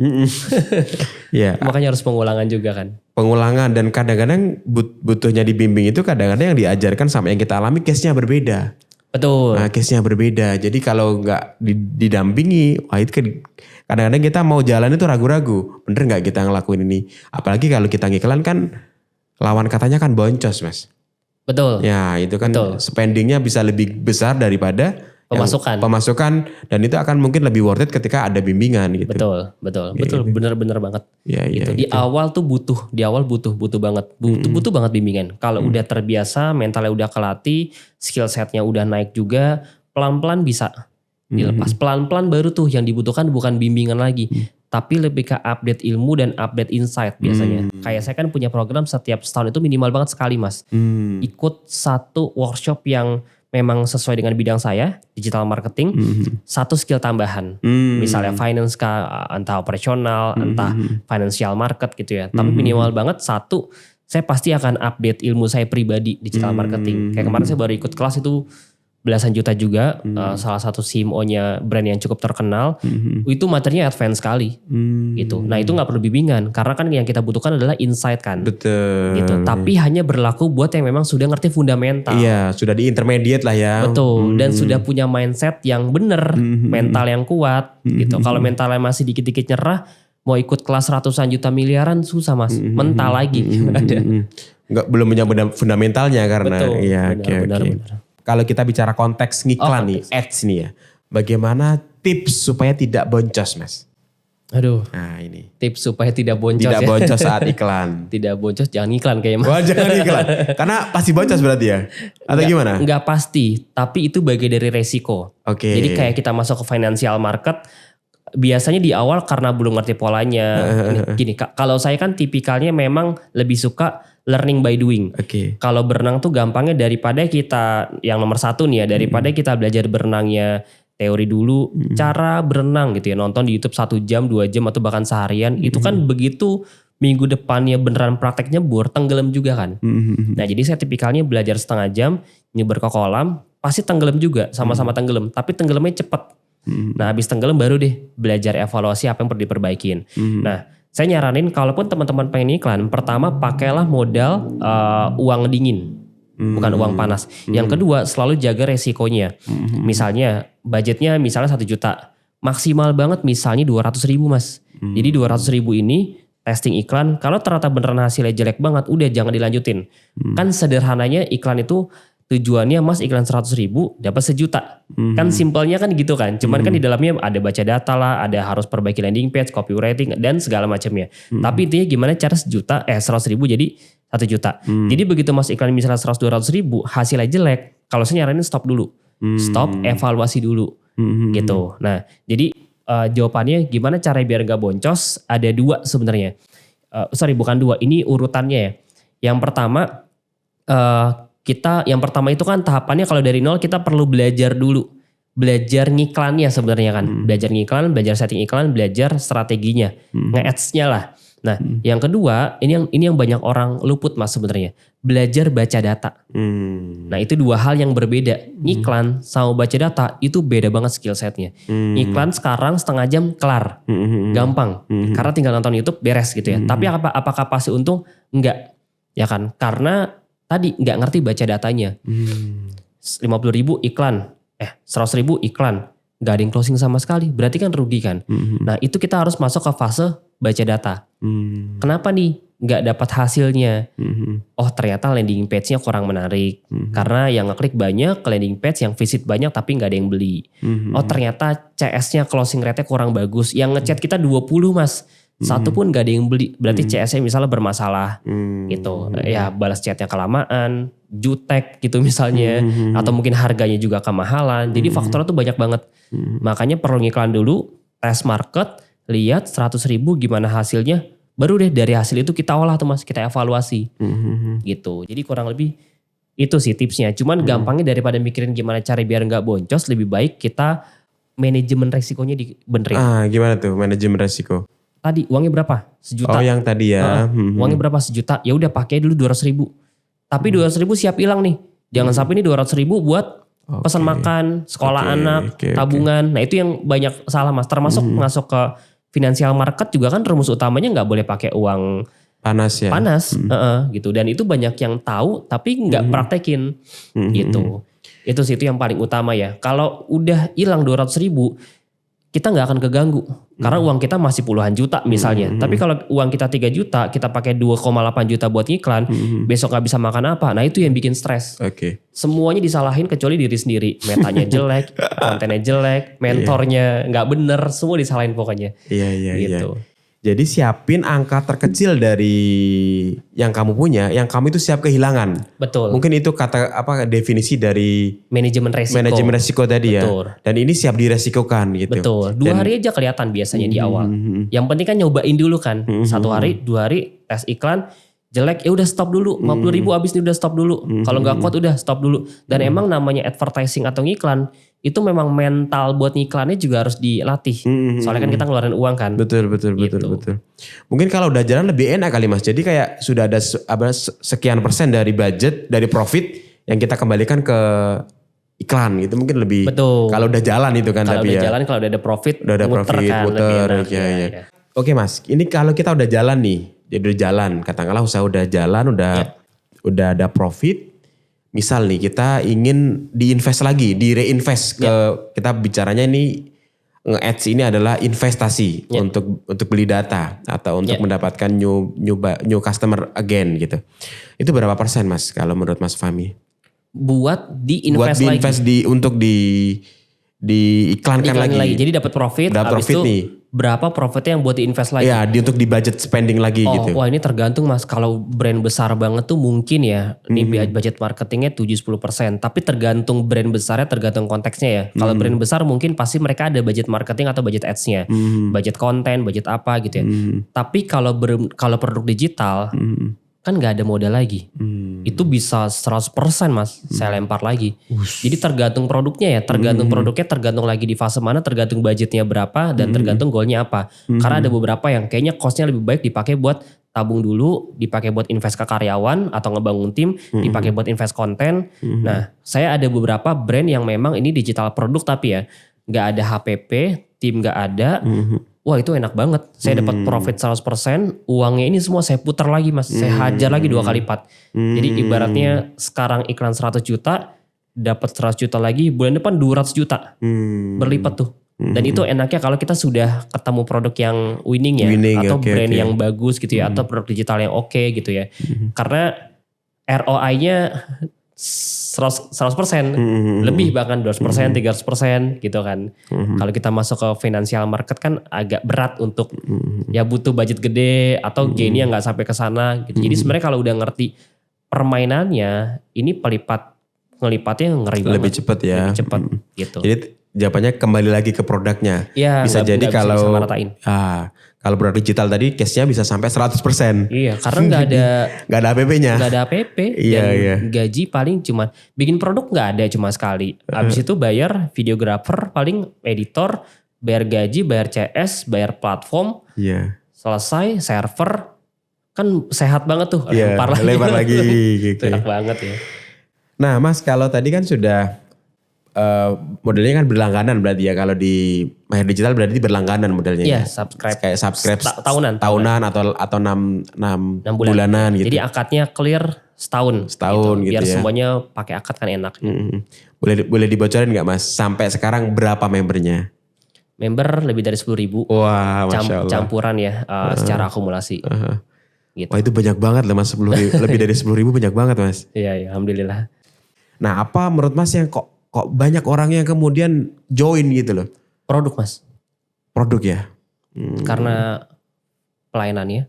Makanya harus pengulangan juga kan. Pengulangan, dan kadang-kadang butuhnya dibimbing itu kadang-kadang yang diajarkan sama yang kita alami case-nya berbeda. Betul. Nah case-nya berbeda. Jadi kalau nggak didampingi, wah itu kan kadang-kadang kita mau jalan itu ragu-ragu. Bener nggak kita ngelakuin ini? Apalagi kalau kita ngiklan kan lawan katanya kan boncos Mas. Betul. Ya itu kan spendingnya bisa lebih besar daripada pemasukan, dan itu akan mungkin lebih worth it ketika ada bimbingan gitu. Betul, bener-bener banget. Gitu. Di awal tuh butuh banget, butuh banget bimbingan. Kalau udah terbiasa, mentalnya udah kelatih, skill setnya udah naik juga, pelan-pelan bisa dilepas. Pelan-pelan baru tuh yang dibutuhkan bukan bimbingan lagi, tapi lebih ke update ilmu dan update insight biasanya. Kayak saya kan punya program setiap setahun itu minimal banget sekali Mas. Ikut satu workshop yang memang sesuai dengan bidang saya, digital marketing, satu skill tambahan. Misalnya finance, entah operasional, entah financial market gitu ya. Tapi minimal banget satu, saya pasti akan update ilmu saya pribadi digital marketing. Kayak kemarin saya baru ikut kelas itu belasan juta juga, salah satu CMO-nya brand yang cukup terkenal, itu materinya advance sekali, gitu. Nah itu nggak perlu bimbingan, karena kan yang kita butuhkan adalah insight kan. Betul. Gitu. Tapi hanya berlaku buat yang memang sudah ngerti fundamental. Iya, sudah di intermediate lah ya. Betul. Dan sudah punya mindset yang bener, mental yang kuat, gitu. Kalau mentalnya masih dikit-dikit nyerah, mau ikut kelas ratusan juta miliaran susah Mas, mental lagi. Nggak, belum punya fundamentalnya karena. Betul. Iya, benar. Kalau kita bicara konteks ngiklan nih, ads nih ya. Bagaimana tips supaya tidak boncos Mas? Aduh. Nah ini. Tips supaya tidak boncos Tidak boncos saat iklan. Tidak boncos, jangan iklan kayaknya Mas. Wah jangan iklan. Karena pasti boncos berarti ya? Atau gimana? Enggak pasti, tapi itu bagian dari resiko. Oke. Jadi kayak kita masuk ke financial market, biasanya di awal karena belum ngerti polanya. Gini, kalau saya kan tipikalnya memang lebih suka learning by doing. Kalau berenang tuh gampangnya daripada kita, yang nomor satu nih ya, daripada kita belajar berenangnya teori dulu, cara berenang gitu ya, nonton di YouTube 1 jam, 2 jam atau bahkan seharian, itu kan begitu minggu depannya beneran praktek nyebur, tenggelam juga kan. Nah jadi saya tipikalnya belajar setengah jam, nyebur ke kolam, pasti tenggelam juga, sama-sama tenggelam, tapi tenggelamnya cepet. Nah habis tenggelam baru deh belajar evaluasi apa yang perlu diperbaikin. Nah saya nyaranin kalaupun teman-teman pengen iklan, pertama pakailah modal uang dingin, bukan uang panas. Yang kedua selalu jaga resikonya. Misalnya budgetnya misalnya 1 juta, maksimal banget misalnya 200.000 mas. Jadi 200.000 ini testing iklan, kalau ternyata beneran hasilnya jelek banget, udah jangan dilanjutin. Kan sederhananya iklan itu tujuannya mas iklan 100.000 dapat 1 juta. Kan simpelnya kan gitu kan. Cuman kan di dalamnya ada baca data lah, ada harus perbaiki landing page, copywriting dan segala macamnya. Tapi intinya gimana cara 100.000 jadi 1 juta. Jadi begitu mas iklan misalnya 100-200.000 hasilnya jelek, kalau saya nyaranin stop dulu. Stop, evaluasi dulu. Gitu. Nah jadi jawabannya gimana cara biar gak boncos, ada 2 sebenarnya. Bukan 2, ini urutannya ya. Yang pertama yang pertama itu kan tahapannya kalau dari nol kita perlu belajar dulu. Belajar ngiklannya sebenarnya kan. Belajar ngiklan, belajar setting iklan, belajar strateginya. Nge-ads-nya lah. Nah yang kedua, ini yang banyak orang luput mas sebenarnya. Belajar baca data. Nah itu 2 hal yang berbeda. Ngiklan sama baca data itu beda banget skill setnya. Iklan sekarang setengah jam kelar. Gampang. Karena tinggal nonton YouTube beres gitu ya. Tapi apakah pasti untung? Enggak. Ya kan? Karena tadi nggak ngerti baca datanya. 50.000 iklan, 100.000 iklan, nggak ada yang closing sama sekali. Berarti kan rugi kan. Nah itu kita harus masuk ke fase baca data. Kenapa nih nggak dapat hasilnya? Oh ternyata landing page-nya kurang menarik. Karena yang ngeklik banyak, landing page yang visit banyak tapi nggak ada yang beli. Oh ternyata CS-nya closing rate-nya kurang bagus. Yang ngechat kita 20 mas. 1 pun gak ada yang beli, berarti CS-nya misalnya bermasalah gitu. Ya balas chatnya kelamaan, jutek gitu misalnya, atau mungkin harganya juga kemahalan. Jadi faktornya tuh banyak banget. Makanya perlu ngiklan dulu, test market, lihat 100.000 gimana hasilnya, baru deh dari hasil itu kita olah tuh mas, kita evaluasi gitu. Jadi kurang lebih itu sih tipsnya. Cuman gampangnya daripada mikirin gimana cara biar gak boncos, lebih baik kita manajemen resikonya dibenerin. Gimana tuh manajemen resiko? Tadi uangnya berapa? 1 juta. Oh yang tadi ya. Uangnya berapa? 1 juta. Ya udah pakai dulu 200.000. Tapi 200.000 siap hilang nih. Jangan sampai ini 200.000 buat pesan makan, sekolah anak, tabungan. Nah itu yang banyak salah mas. Termasuk masuk ke financial market juga kan rumus utamanya nggak boleh pakai uang panas ya. Panas, gitu. Dan itu banyak yang tahu tapi nggak praktekin, gitu. Itu sih itu yang paling utama ya. Kalau udah hilang 200.000 kita nggak akan keganggu karena uang kita masih puluhan juta misalnya. Tapi kalau uang kita 3 juta, kita pakai 2,8 juta buat iklan, besok nggak bisa makan apa. Nah itu yang bikin stres. Semuanya disalahin kecuali diri sendiri. Metanya jelek, kontennya jelek, mentornya nggak bener, semua disalahin pokoknya. Gitu. Jadi siapin angka terkecil dari yang kamu punya, yang kamu itu siap kehilangan. Betul. Mungkin itu definisi dari manajemen resiko. Manajemen resiko tadi. Betul. Ya. Dan ini siap diresikokan gitu. Betul. 2 hari aja kelihatan biasanya di awal. Yang penting kan nyobain dulu kan. 1 hari, 2 hari tes iklan jelek ya udah stop dulu. 50.000 abis ini udah stop dulu. Kalau nggak kuat udah stop dulu. Dan emang namanya advertising atau ngiklan itu memang mental buat ngiklannya juga harus dilatih. Soalnya kan kita ngeluarin uang kan. Betul. Mungkin kalau udah jalan lebih enak kali mas. Jadi kayak sudah ada sekian persen dari budget, dari profit yang kita kembalikan ke iklan gitu. Mungkin lebih. Betul. Kalau udah jalan itu kan. Kalau udah jalan, kalau udah ada profit, udah ada muter profit, kan. muter. Ya. Oke mas, ini kalau kita udah jalan nih. Jadi udah jalan, katakanlah usaha udah jalan, udah ada profit. Misal nih kita ingin diinvest lagi, direinvest ke kita bicaranya ini nge-ads ini adalah investasi untuk beli data atau untuk mendapatkan new customer again gitu. Itu berapa persen mas kalau menurut Mas Fahmi? Buat diinvest lagi. Untuk diiklankan lagi. Jadi dapat profit. Dapat profit nih. Berapa profitnya yang buat diinvest lagi? Ya, untuk di budget spending lagi gitu. Wah ini tergantung mas. Kalau brand besar banget tuh mungkin ya. Ini budget marketingnya 7-10%. Tapi tergantung brand besarnya, tergantung konteksnya ya. Kalau brand besar mungkin pasti mereka ada budget marketing atau budget ads-nya. Budget konten, budget apa gitu ya. Tapi kalau produk digital kan gak ada modal lagi. Itu bisa 100% Mas, saya lempar lagi. Jadi tergantung produknya ya, tergantung produknya, tergantung lagi di fase mana, tergantung budgetnya berapa, dan tergantung goalnya apa. Karena ada beberapa yang kayaknya costnya lebih baik dipakai buat tabung dulu, dipakai buat invest ke karyawan atau ngebangun tim, dipakai buat invest konten. Nah, saya ada beberapa brand yang memang ini digital produk tapi ya, nggak ada HPP, tim nggak ada. Wah itu enak banget. Saya dapat profit 100%, uangnya ini semua saya putar lagi Mas. Saya hajar lagi 2 kali lipat. Jadi ibaratnya sekarang iklan 100 juta, dapat 100 juta lagi, bulan depan 200 juta. Berlipat tuh. Dan itu enaknya kalau kita sudah ketemu produk yang winning ya. Atau brand yang bagus gitu ya. Atau produk digital yang oke gitu ya. Karena ROI-nya 100%, lebih bahkan 200%, 300% gitu kan. Kalau kita masuk ke financial market kan agak berat untuk ya butuh budget gede atau gainnya nggak sampai ke sana gitu. Jadi sebenarnya kalau udah ngerti permainannya, ini ngelipatnya ngeri banget. Lebih cepat ya. Lebih cepat gitu. Jadi jawabannya kembali lagi ke produknya. Ya, bisa jadi kalau kalau produk digital tadi case-nya bisa sampai 100%. Iya, karena nggak ada APP-nya. Nggak ada APP. Dan gaji paling cuma bikin produk nggak ada cuma sekali. Habis itu bayar videographer, paling editor, bayar gaji, bayar CS, bayar platform. Selesai server, kan sehat banget tuh. Lempar lagi. Gitu. Enak banget ya. Nah Mas, kalau tadi kan sudah modelnya kan berlangganan berarti ya, kalau di Mahir Digital berarti berlangganan modelnya. Iya, kayak subscribe tahunan atau 6 bulanan gitu. Jadi akadnya clear setahun gitu. Gitu biar ya. Semuanya pakai akad kan enak. Boleh dibocorin nggak Mas, sampai sekarang berapa membernya? Member lebih dari 10.000. Wah, Masya Allah. Campuran ya secara akumulasi. Gitu. Wah itu banyak banget loh Mas, lebih dari 10.000 banyak banget Mas. Iya, alhamdulillah. Nah apa menurut Mas yang kok banyak orang yang kemudian join gitu loh? Produk Mas. Produk ya? Karena pelayanannya.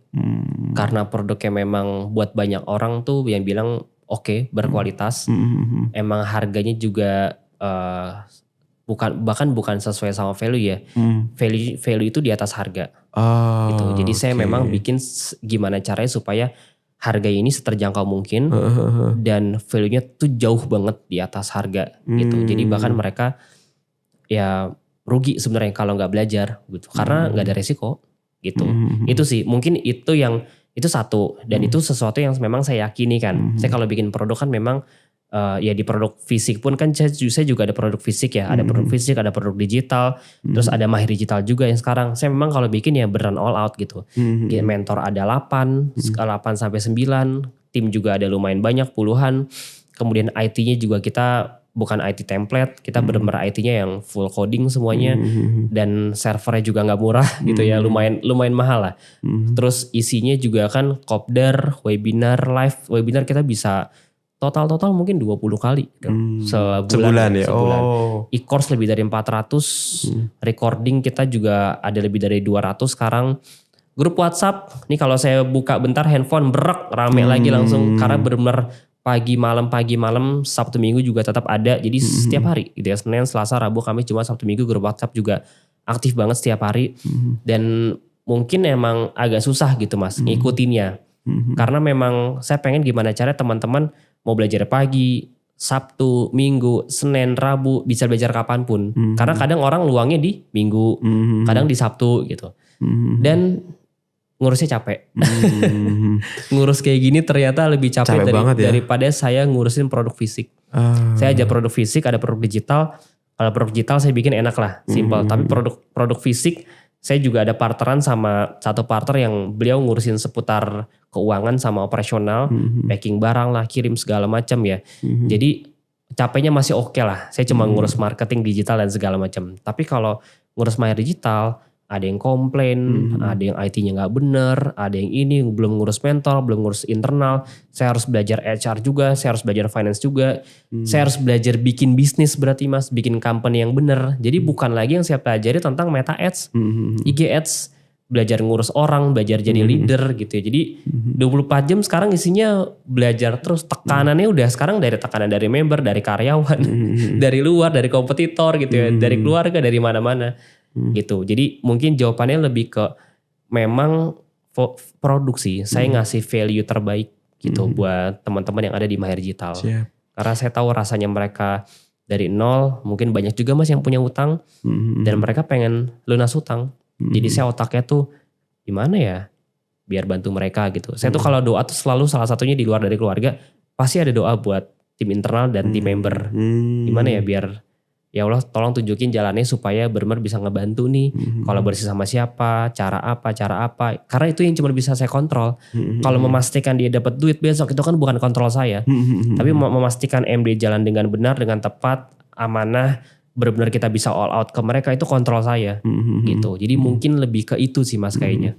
Karena produknya memang buat banyak orang tuh yang bilang oke, berkualitas. Emang harganya juga bukan sesuai sama value ya. Value itu di atas harga. Gitu. Jadi saya memang bikin gimana caranya supaya harga ini seterjangkau mungkin dan value-nya tuh jauh banget di atas harga gitu. Jadi bahkan mereka ya rugi sebenarnya kalau nggak belajar gitu. Karena nggak ada resiko gitu. Itu sih mungkin itu satu, dan itu sesuatu yang memang saya yakini kan. Saya kalau bikin produk kan memang ya di produk fisik pun kan saya juga ada produk fisik ya. Ada produk fisik, ada produk digital, terus ada Mahir Digital juga yang sekarang. Saya memang kalau bikin ya beneran all out gitu. Mentor ada 8 sampai 9, tim juga ada lumayan banyak, puluhan. Kemudian IT-nya juga kita bukan IT template, kita benar-benar IT-nya yang full coding semuanya. Dan servernya juga nggak murah gitu ya, lumayan mahal lah. Terus isinya juga kan kopdar, webinar, live webinar kita bisa total mungkin 20 kali sebulan ya. E-course lebih dari 400, recording kita juga ada lebih dari 200 sekarang. Grup WhatsApp, nih kalau saya buka bentar handphone berak rame lagi langsung, karena benar-benar pagi malam, Sabtu Minggu juga tetap ada. Jadi setiap hari gitu ya, Senin, Selasa, Rabu, Kamis, Jumat, Sabtu Minggu grup WhatsApp juga aktif banget setiap hari. Dan mungkin emang agak susah gitu Mas ngikutinnya. Karena memang saya pengen gimana caranya teman-teman mau belajar pagi, Sabtu, Minggu, Senin, Rabu, bisa belajar kapanpun. Karena kadang orang luangnya di Minggu, kadang di Sabtu gitu. Dan ngurusnya capek. Ngurus kayak gini ternyata lebih capek daripada saya ngurusin produk fisik. Saya aja produk fisik, ada produk digital. Kalau produk digital saya bikin enak lah, simple. Tapi produk fisik saya juga ada partneran sama satu partner yang beliau ngurusin seputar keuangan sama operasional, packing barang lah, kirim segala macam ya. Jadi capeknya masih oke lah. Saya cuma ngurus marketing digital dan segala macam. Tapi kalau ngurus Mahir Digital, ada yang komplain, ada yang IT-nya nggak bener, ada yang ini belum ngurus mentor, belum ngurus internal. Saya harus belajar HR juga, saya harus belajar finance juga. Saya harus belajar bikin bisnis berarti Mas, bikin company yang bener. Jadi bukan lagi yang saya pelajari tentang Meta Ads, IG Ads, belajar ngurus orang, belajar jadi leader gitu ya. Jadi 24 jam sekarang isinya belajar terus. Tekanannya udah sekarang dari tekanan dari member, dari karyawan, dari luar, dari kompetitor gitu ya, dari keluarga, dari mana-mana. Gitu. Jadi mungkin jawabannya lebih ke memang produksi. Saya ngasih value terbaik gitu buat teman-teman yang ada di Mahir Digital. Siap. Karena saya tahu rasanya mereka dari nol, mungkin banyak juga Mas yang punya utang dan mereka pengen lunas utang. Jadi saya otaknya tuh gimana ya biar bantu mereka gitu. Saya tuh kalau doa tuh selalu salah satunya di luar dari keluarga pasti ada doa buat tim internal dan tim member. Gimana ya biar ya Allah tolong tunjukin jalannya supaya benar-benar bisa ngebantu nih. Kolaborasi sama siapa, cara apa. Karena itu yang cuma bisa saya kontrol. Kalau memastikan dia dapat duit besok itu kan bukan kontrol saya. Tapi memastikan MD jalan dengan benar, dengan tepat, amanah, benar-benar kita bisa all out ke mereka itu kontrol saya. Gitu. Jadi mungkin lebih ke itu sih Mas kayaknya.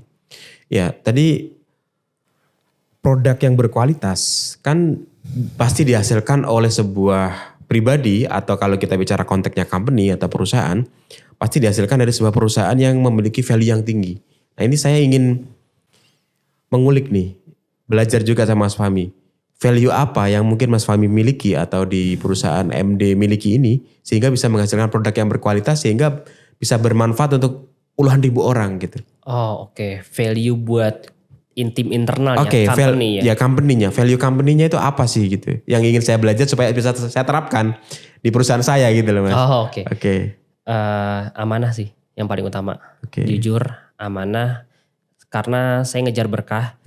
Ya tadi produk yang berkualitas kan pasti dihasilkan oleh sebuah pribadi atau kalau kita bicara konteksnya company atau perusahaan pasti dihasilkan dari sebuah perusahaan yang memiliki value yang tinggi. Nah ini saya ingin mengulik nih, belajar juga sama Mas Fahmi. Value apa yang mungkin Mas Fahmi miliki atau di perusahaan MD miliki ini sehingga bisa menghasilkan produk yang berkualitas sehingga bisa bermanfaat untuk puluhan ribu orang gitu. Oh oke. Value buat tim internalnya, company ya company-nya, value company-nya itu apa sih gitu? Yang ingin saya belajar supaya bisa saya terapkan di perusahaan saya gitu loh Mas. Oh oke. Oke. Amanah sih yang paling utama. Okay. Jujur, amanah. Karena saya ngejar berkah.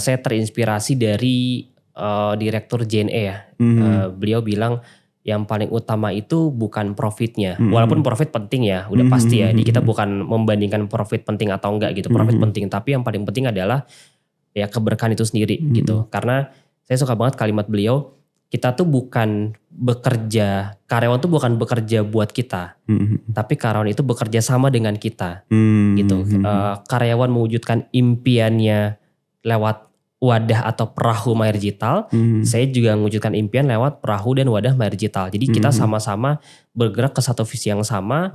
Saya terinspirasi dari direktur JNE ya. Beliau bilang yang paling utama itu bukan profitnya. Walaupun profit penting ya, udah pasti ya. Kita bukan membandingkan profit penting atau enggak gitu. Profit penting, tapi yang paling penting adalah ya keberkahan itu sendiri gitu. Karena saya suka banget kalimat beliau, kita tuh bukan bekerja, karyawan tuh bukan bekerja buat kita. Tapi karyawan itu bekerja sama dengan kita gitu. Karyawan mewujudkan impiannya lewat wadah atau perahu Mahir Digital, saya juga mewujudkan impian lewat perahu dan wadah Mahir Digital. Jadi kita sama-sama bergerak ke satu visi yang sama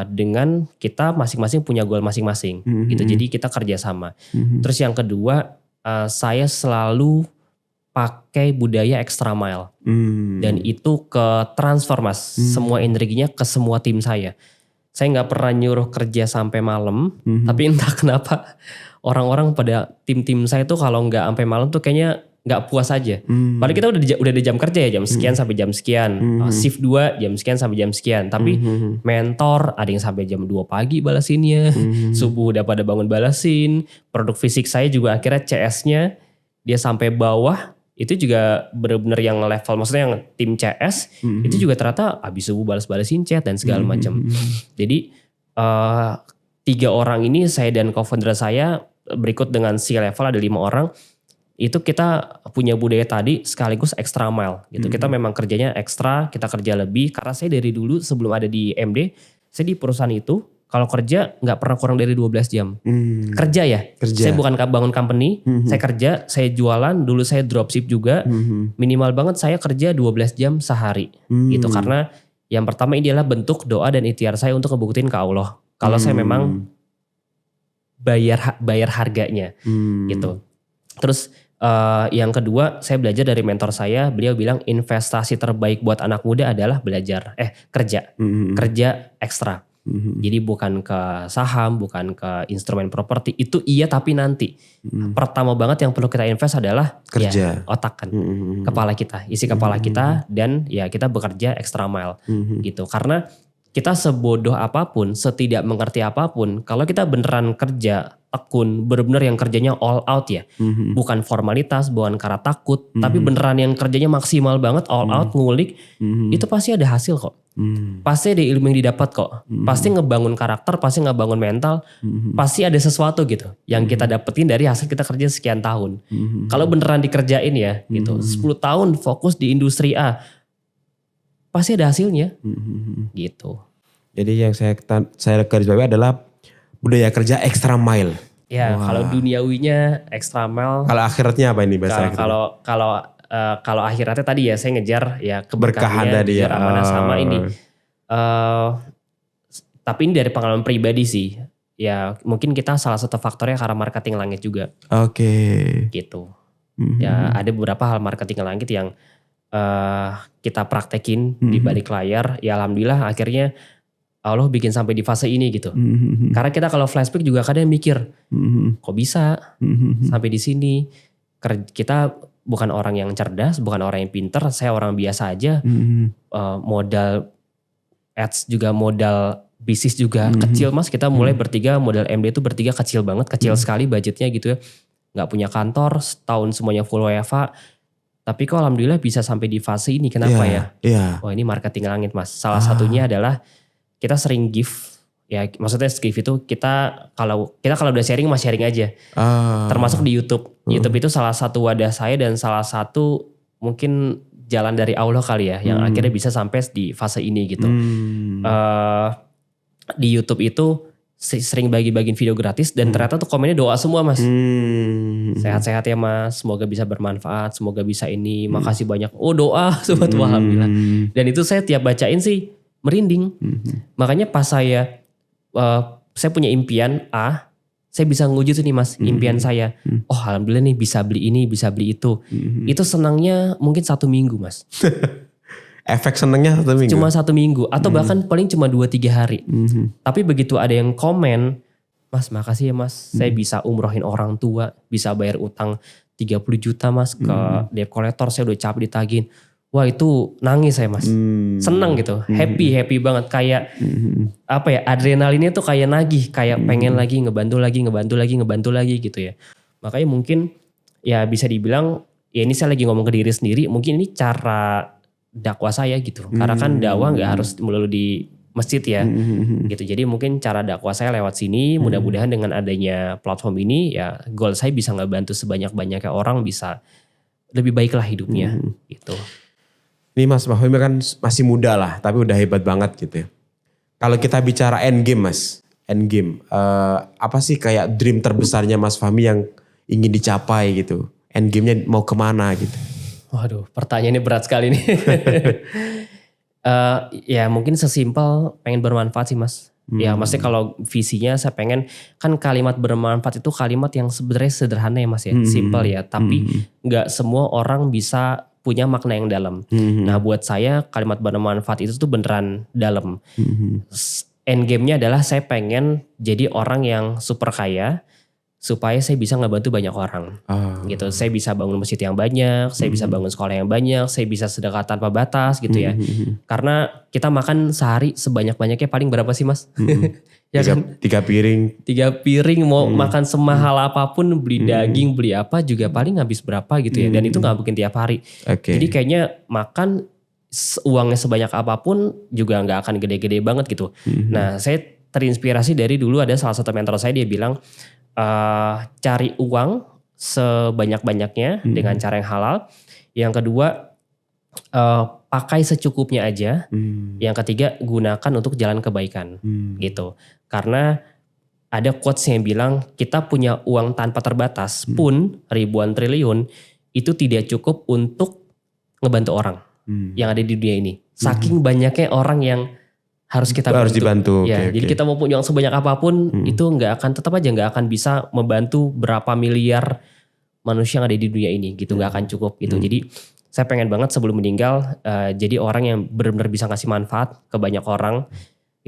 dengan kita masing-masing punya goal masing-masing. Gitu. Jadi kita kerjasama. Terus yang kedua, saya selalu pakai budaya extra mile dan itu ke transfer Mas, semua energinya ke semua tim saya. Saya nggak pernah nyuruh kerja sampai malam, tapi entah kenapa orang-orang pada tim-tim saya tuh kalau nggak sampai malam tuh kayaknya nggak puas aja. Padahal kita udah di jam kerja ya, jam sekian sampai jam sekian. Shift 2 jam sekian sampai jam sekian. Tapi mentor ada yang sampai jam 2 pagi balasinnya. Subuh udah pada bangun balasin. Produk fisik saya juga akhirnya CS-nya dia sampai bawah. Itu juga benar-benar yang level, maksudnya yang tim CS itu juga ternyata abis subuh balas-balasin chat dan segala macam. Jadi 3 orang ini saya dan co-founder saya berikut dengan C level ada 5 orang. Itu kita punya budaya tadi sekaligus extra mile gitu. Kita memang kerjanya ekstra, kita kerja lebih. Karena saya dari dulu sebelum ada di MD, saya di perusahaan itu kalau kerja nggak pernah kurang dari 12 jam. Kerja ya. Saya bukan bangun company, saya kerja, saya jualan, dulu saya dropship juga. Minimal banget saya kerja 12 jam sehari. Gitu karena yang pertama ini adalah bentuk doa dan ikhtiar saya untuk ngebuktiin ke Allah. Kalau saya memang bayar harganya gitu. Terus yang kedua saya belajar dari mentor saya, beliau bilang investasi terbaik buat anak muda adalah kerja ekstra. Jadi bukan ke saham, bukan ke instrumen properti, itu iya tapi nanti. Pertama banget yang perlu kita invest adalah kerja, ya, otak kan, kepala kita, isi kepala kita dan ya kita bekerja extra mile gitu. Karena kita sebodoh apapun, setidak mengerti apapun, kalau kita beneran kerja tekun, benar-benar yang kerjanya all out ya, bukan formalitas, bukan karena takut, tapi beneran yang kerjanya maksimal banget, all out, ngulik, itu pasti ada hasil kok. Pasti ada ilmu yang didapat kok. Pasti ngebangun karakter, pasti ngebangun mental, pasti ada sesuatu gitu yang kita dapetin dari hasil kita kerja sekian tahun. Kalau beneran dikerjain ya gitu, 10 tahun fokus di industri A, pasti ada hasilnya gitu. Jadi yang saya garis bawahi adalah budaya kerja extra mile. Ya, kalau duniawinya extra mile. Kalau akhiratnya apa ini bahasa? Kalau akhiratnya tadi ya saya ngejar ya keberkahan tadi ya. Amanah sama ini. Tapi ini dari pengalaman pribadi sih. Ya mungkin kita salah satu faktornya karena marketing langit juga. Oke. Gitu. Ya ada beberapa hal marketing langit yang kita praktekin di balik layar. Ya alhamdulillah akhirnya Allah bikin sampai di fase ini gitu. Karena kita kalau flashback juga kadang mikir, kok bisa sampai di sini. kita bukan orang yang cerdas, bukan orang yang pinter, saya orang biasa aja. Modal ads juga, modal bisnis juga kecil mas. Kita mulai bertiga, modal MD itu bertiga kecil banget, kecil sekali budgetnya gitu ya. Gak punya kantor, setahun semuanya full WFH. Tapi kok alhamdulillah bisa sampai di fase ini, kenapa ya? Oh ini marketing langit mas. Salah satunya adalah kita sering give. Ya maksudnya give itu kita kalau udah sharing mas sharing aja. Termasuk di YouTube. YouTube itu salah satu wadah saya dan salah satu mungkin jalan dari Allah kali ya. Yang akhirnya bisa sampai di fase ini gitu. Di YouTube itu sering bagi-bagiin video gratis dan ternyata tuh komennya doa semua mas. Sehat-sehat ya mas, semoga bisa bermanfaat, semoga bisa ini, makasih banyak. Oh doa, sobat alhamdulillah. Dan itu saya tiap bacain sih merinding. Makanya pas saya punya impian A, saya bisa ngewujud nih mas impian saya. Oh alhamdulillah nih bisa beli ini, bisa beli itu. Itu senangnya mungkin 1 minggu mas. Efek senangnya 1 minggu? Cuma 1 minggu atau bahkan paling cuma 2-3 hari. Tapi begitu ada yang komen, mas makasih ya mas, saya bisa umrohin orang tua, bisa bayar utang 30 juta mas ke debt collector, saya udah capek ditagihin. Wah itu nangis saya mas, senang gitu, happy banget, kayak apa ya, adrenalinnya tuh kayak nagih, kayak pengen lagi ngebantu lagi gitu ya. Makanya mungkin ya bisa dibilang ya ini saya lagi ngomong ke diri sendiri, mungkin ini cara dakwah saya gitu, karena kan dakwah nggak harus melulu di masjid ya, gitu. Jadi mungkin cara dakwah saya lewat sini, mudah-mudahan dengan adanya platform ini ya goal saya bisa ngebantu sebanyak-banyaknya orang bisa lebih baik lah hidupnya gitu. Ini Mas Fahmi kan masih muda lah, tapi udah hebat banget gitu ya. Kalau kita bicara end game mas, apa sih kayak dream terbesarnya Mas Fahmi yang ingin dicapai gitu? End game-nya mau kemana gitu? Waduh, pertanyaannya berat sekali nih. Ya mungkin sesimpel pengen bermanfaat sih mas. Ya maksudnya kalau visinya saya pengen, kan kalimat bermanfaat itu kalimat yang sebenarnya sederhana ya mas ya, simple ya. Tapi gak semua orang bisa punya makna yang dalam. Nah buat saya kalimat bermanfaat itu tuh beneran dalam. End game-nya adalah saya pengen jadi orang yang super kaya, supaya saya bisa ngebantu banyak orang. Gitu. Saya bisa bangun masjid yang banyak, saya bisa bangun sekolah yang banyak, saya bisa sedekah tanpa batas gitu ya. Karena kita makan sehari sebanyak-banyaknya paling berapa sih mas? Ya 3 piring. 3 piring mau makan semahal apapun, beli daging, beli apa juga paling habis berapa gitu ya. Dan itu gak mungkin tiap hari. Jadi kayaknya makan uangnya sebanyak apapun juga gak akan gede-gede banget gitu. Nah saya terinspirasi dari dulu ada salah satu mentor saya, dia bilang cari uang sebanyak-banyaknya dengan cara yang halal. Yang kedua pakai secukupnya aja. Yang ketiga gunakan untuk jalan kebaikan gitu. Karena ada quotes yang bilang kita punya uang tanpa terbatas pun ribuan triliun itu tidak cukup untuk ngebantu orang yang ada di dunia ini. Saking banyaknya orang yang harus kita bantu. Harus dibantu. Ya, jadi kita mau punya uang sebanyak apapun itu tetap aja nggak akan bisa membantu berapa miliar manusia yang ada di dunia ini gitu, nggak akan cukup gitu. Jadi saya pengen banget sebelum meninggal jadi orang yang benar-benar bisa ngasih manfaat ke banyak orang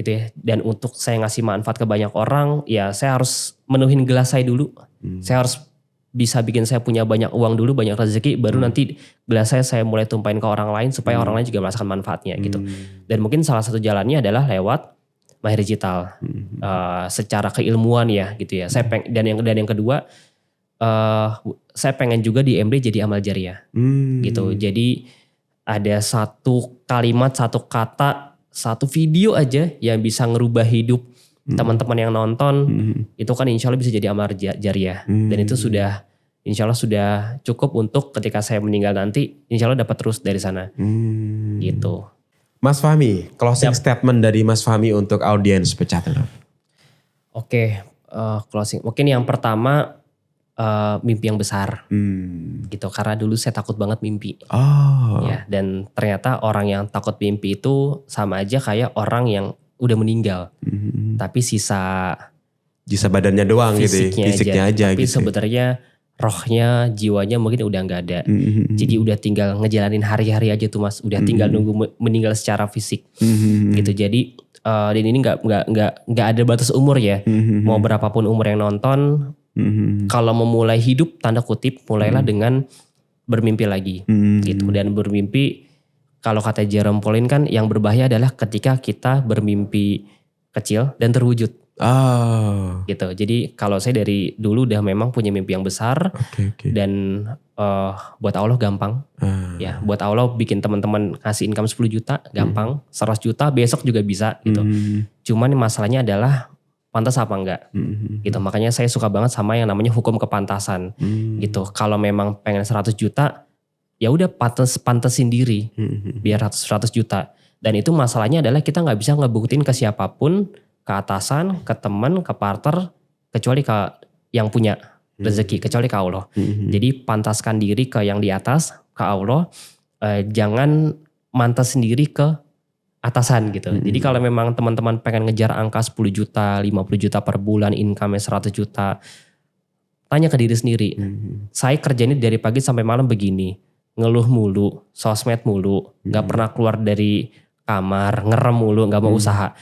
gitu ya. Dan untuk saya ngasih manfaat ke banyak orang ya saya harus menuhin gelas saya dulu. Saya harus bisa bikin saya punya banyak uang dulu, banyak rezeki, baru nanti gelas saya mulai tumpahin ke orang lain supaya orang lain juga merasakan manfaatnya gitu. Dan mungkin salah satu jalannya adalah lewat Mahir Digital secara keilmuan ya gitu ya. Dan yang kedua saya pengen juga di MD jadi amal jariah gitu. Jadi ada satu kalimat, satu kata, satu video aja yang bisa ngerubah hidup teman-teman yang nonton, itu kan insya Allah bisa jadi amal jariah. Dan itu sudah insya Allah sudah cukup untuk ketika saya meninggal nanti insya Allah dapat terus dari sana gitu. Mas Fahmi, closing statement dari Mas Fahmi untuk audiens Pecah Telur. Oke, closing. Mungkin yang pertama mimpi yang besar gitu, karena dulu saya takut banget mimpi. Ya, dan ternyata orang yang takut mimpi itu sama aja kayak orang yang udah meninggal, tapi sisa badannya doang gitu, fisiknya aja tapi gitu. Sebenarnya rohnya, jiwanya mungkin udah nggak ada. Jadi udah tinggal ngejalanin hari-hari aja tuh mas, udah tinggal nunggu meninggal secara fisik gitu. Jadi dan ini nggak ada batas umur ya. Mau berapapun umur yang nonton, Kalau memulai hidup tanda kutip, mulailah dengan bermimpi lagi gitu. Dan bermimpi, kalau kata Jerome Pauline kan, yang berbahaya adalah ketika kita bermimpi kecil dan terwujud. Gitu. Jadi kalau saya dari dulu udah memang punya mimpi yang besar. Dan buat Allah gampang. Ya, buat Allah bikin teman-teman ngasih income 10 juta gampang, 100 juta besok juga bisa gitu. Cuman masalahnya adalah pantas apa enggak gitu. Makanya saya suka banget sama yang namanya hukum kepantasan gitu. Kalau memang pengen 100 juta ya udah pantesin diri biar 100 juta. Dan itu masalahnya adalah kita nggak bisa ngebuktiin ke siapapun, ke atasan, ke teman, ke partner, kecuali ke yang punya rezeki, kecuali ke Allah. Jadi pantaskan diri ke yang di atas, ke Allah. Jangan mantas sendiri ke atasan gitu. Jadi kalau memang teman-teman pengen ngejar angka 10 juta, 50 juta per bulan, income 100 juta, tanya ke diri sendiri. Saya kerjanya dari pagi sampai malam begini. Ngeluh mulu, sosmed mulu, gak pernah keluar dari kamar, ngerem mulu, gak mau usaha.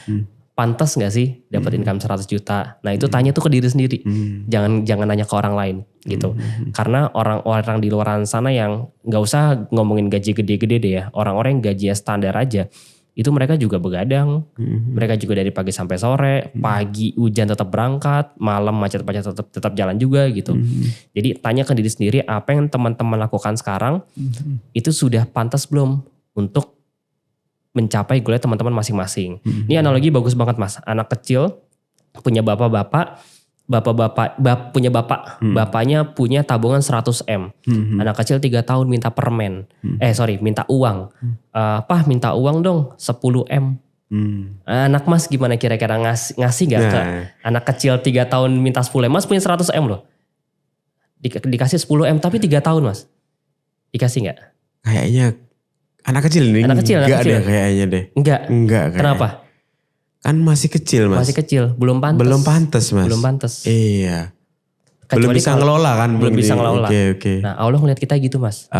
Pantas gak sih dapat income 100 juta? Nah itu tanya tuh ke diri sendiri. Jangan nanya ke orang lain gitu. Karena orang-orang di luar sana yang gak usah ngomongin gaji gede-gede deh ya. Orang-orang yang gajinya standar aja. Itu mereka juga begadang. Mereka juga dari pagi sampai sore. Pagi hujan tetap berangkat. Malam macet-macet tetap jalan juga gitu. Jadi tanya ke diri sendiri apa yang teman-teman lakukan sekarang. Itu sudah pantas belum untuk mencapai goal teman-teman masing-masing. Ini analogi bagus banget mas. Anak kecil punya punya bapaknya punya tabungan 100M. Anak kecil 3 tahun minta permen. Minta uang. Pah minta uang dong 10M. Anak mas gimana kira-kira ngasih gak ke anak kecil 3 tahun minta 10M? Mas punya 100M loh. Dikasih 10M tapi 3 tahun mas. Dikasih gak? Kayaknya anak kecil ini enggak deh kayaknya deh. Enggak kayaknya. Kenapa? Kan masih kecil mas. Masih kecil, belum pantas. Belum pantas mas. Belum pantas. Iya. Kecuali belum bisa ngelola kan. Belum bisa ngelola. Oke. Nah Allah ngeliat kita gitu mas.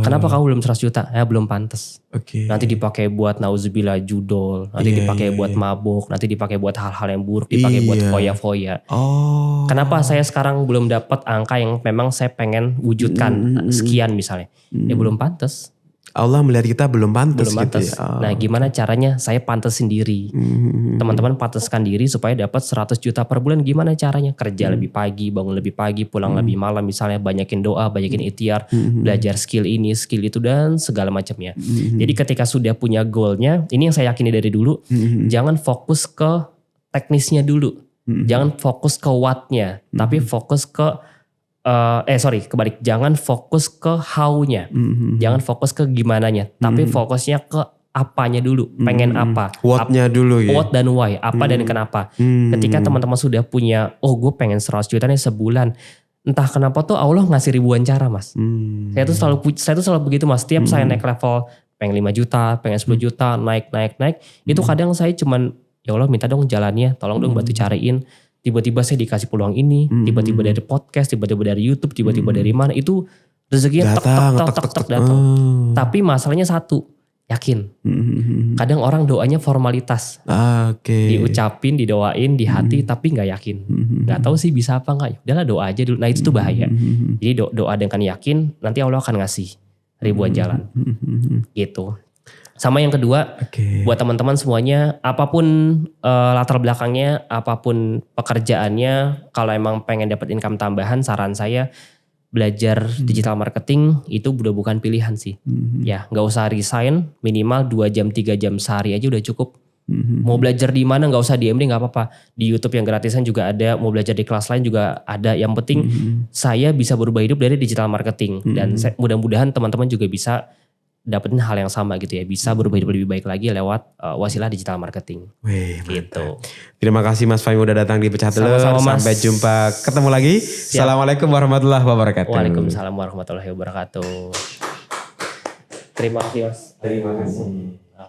Kenapa kamu belum 100 juta? Ya belum pantas. Nanti dipakai buat nauzubillah judol. Nanti dipakai buat mabuk. Nanti dipakai buat hal-hal yang buruk. Dipakai buat foya-foya. Kenapa saya sekarang belum dapat angka yang memang saya pengen wujudkan sekian misalnya. Ya belum pantas. Allah melihat kita belum pantas gitu ya. Nah gimana caranya saya pantas sendiri. Teman-teman pantaskan diri supaya dapat 100 juta per bulan. Gimana caranya? Kerja lebih pagi, bangun lebih pagi, pulang lebih malam misalnya. Banyakin doa, banyakin ikhtiar, belajar skill ini, skill itu dan segala macamnya. Jadi ketika sudah punya goalnya, ini yang saya yakini dari dulu. Jangan fokus ke teknisnya dulu. Jangan fokus ke what-nya. Tapi fokus ke kebalik. Jangan fokus ke how-nya. Jangan fokus ke gimana-nya. Tapi fokusnya ke apanya dulu. Pengen apa. What-nya dulu ya. What dan why. Apa dan kenapa. Ketika teman-teman sudah punya, gue pengen 100 juta nih sebulan. Entah kenapa tuh Allah ngasih ribuan cara mas. Saya tuh selalu begitu mas. Setiap saya naik level, pengen 5 juta, pengen 10 juta, naik. Itu kadang saya cuman, ya Allah minta dong jalannya. Tolong dong bantu cariin. Tiba-tiba saya dikasih peluang ini, tiba-tiba dari podcast, tiba-tiba dari YouTube, tiba-tiba dari mana, itu rezekinya tek datang. Tapi masalahnya satu, yakin. Kadang orang doanya formalitas. Diucapin, didoain di hati, tapi gak yakin. Gak tahu sih bisa apa gak, udahlah doa aja dulu. Nah itu tuh bahaya. Jadi doa dengan yakin, nanti Allah akan ngasih ribuan jalan. Gitu. Sama yang kedua, buat teman-teman semuanya, apapun latar belakangnya, apapun pekerjaannya, kalau emang pengen dapat income tambahan, saran saya belajar digital marketing itu udah bukan pilihan sih. Ya, nggak usah resign, minimal 2 jam 3 jam sehari aja udah cukup. Mau belajar di mana nggak usah di MD nggak apa-apa. Di YouTube yang gratisan juga ada, mau belajar di kelas lain juga ada. Yang penting saya bisa berubah hidup dari digital marketing dan mudah-mudahan teman-teman juga bisa dapetin hal yang sama gitu ya, bisa berubah hidup lebih baik lagi lewat wasilah digital marketing. Gitu. Terima kasih Mas Fahmi udah datang di Pecah Telur. Sampai jumpa, ketemu lagi. Assalamualaikum warahmatullahi wabarakatuh. Waalaikumsalam warahmatullahi wabarakatuh. Terima kasih Mas. Terima kasih.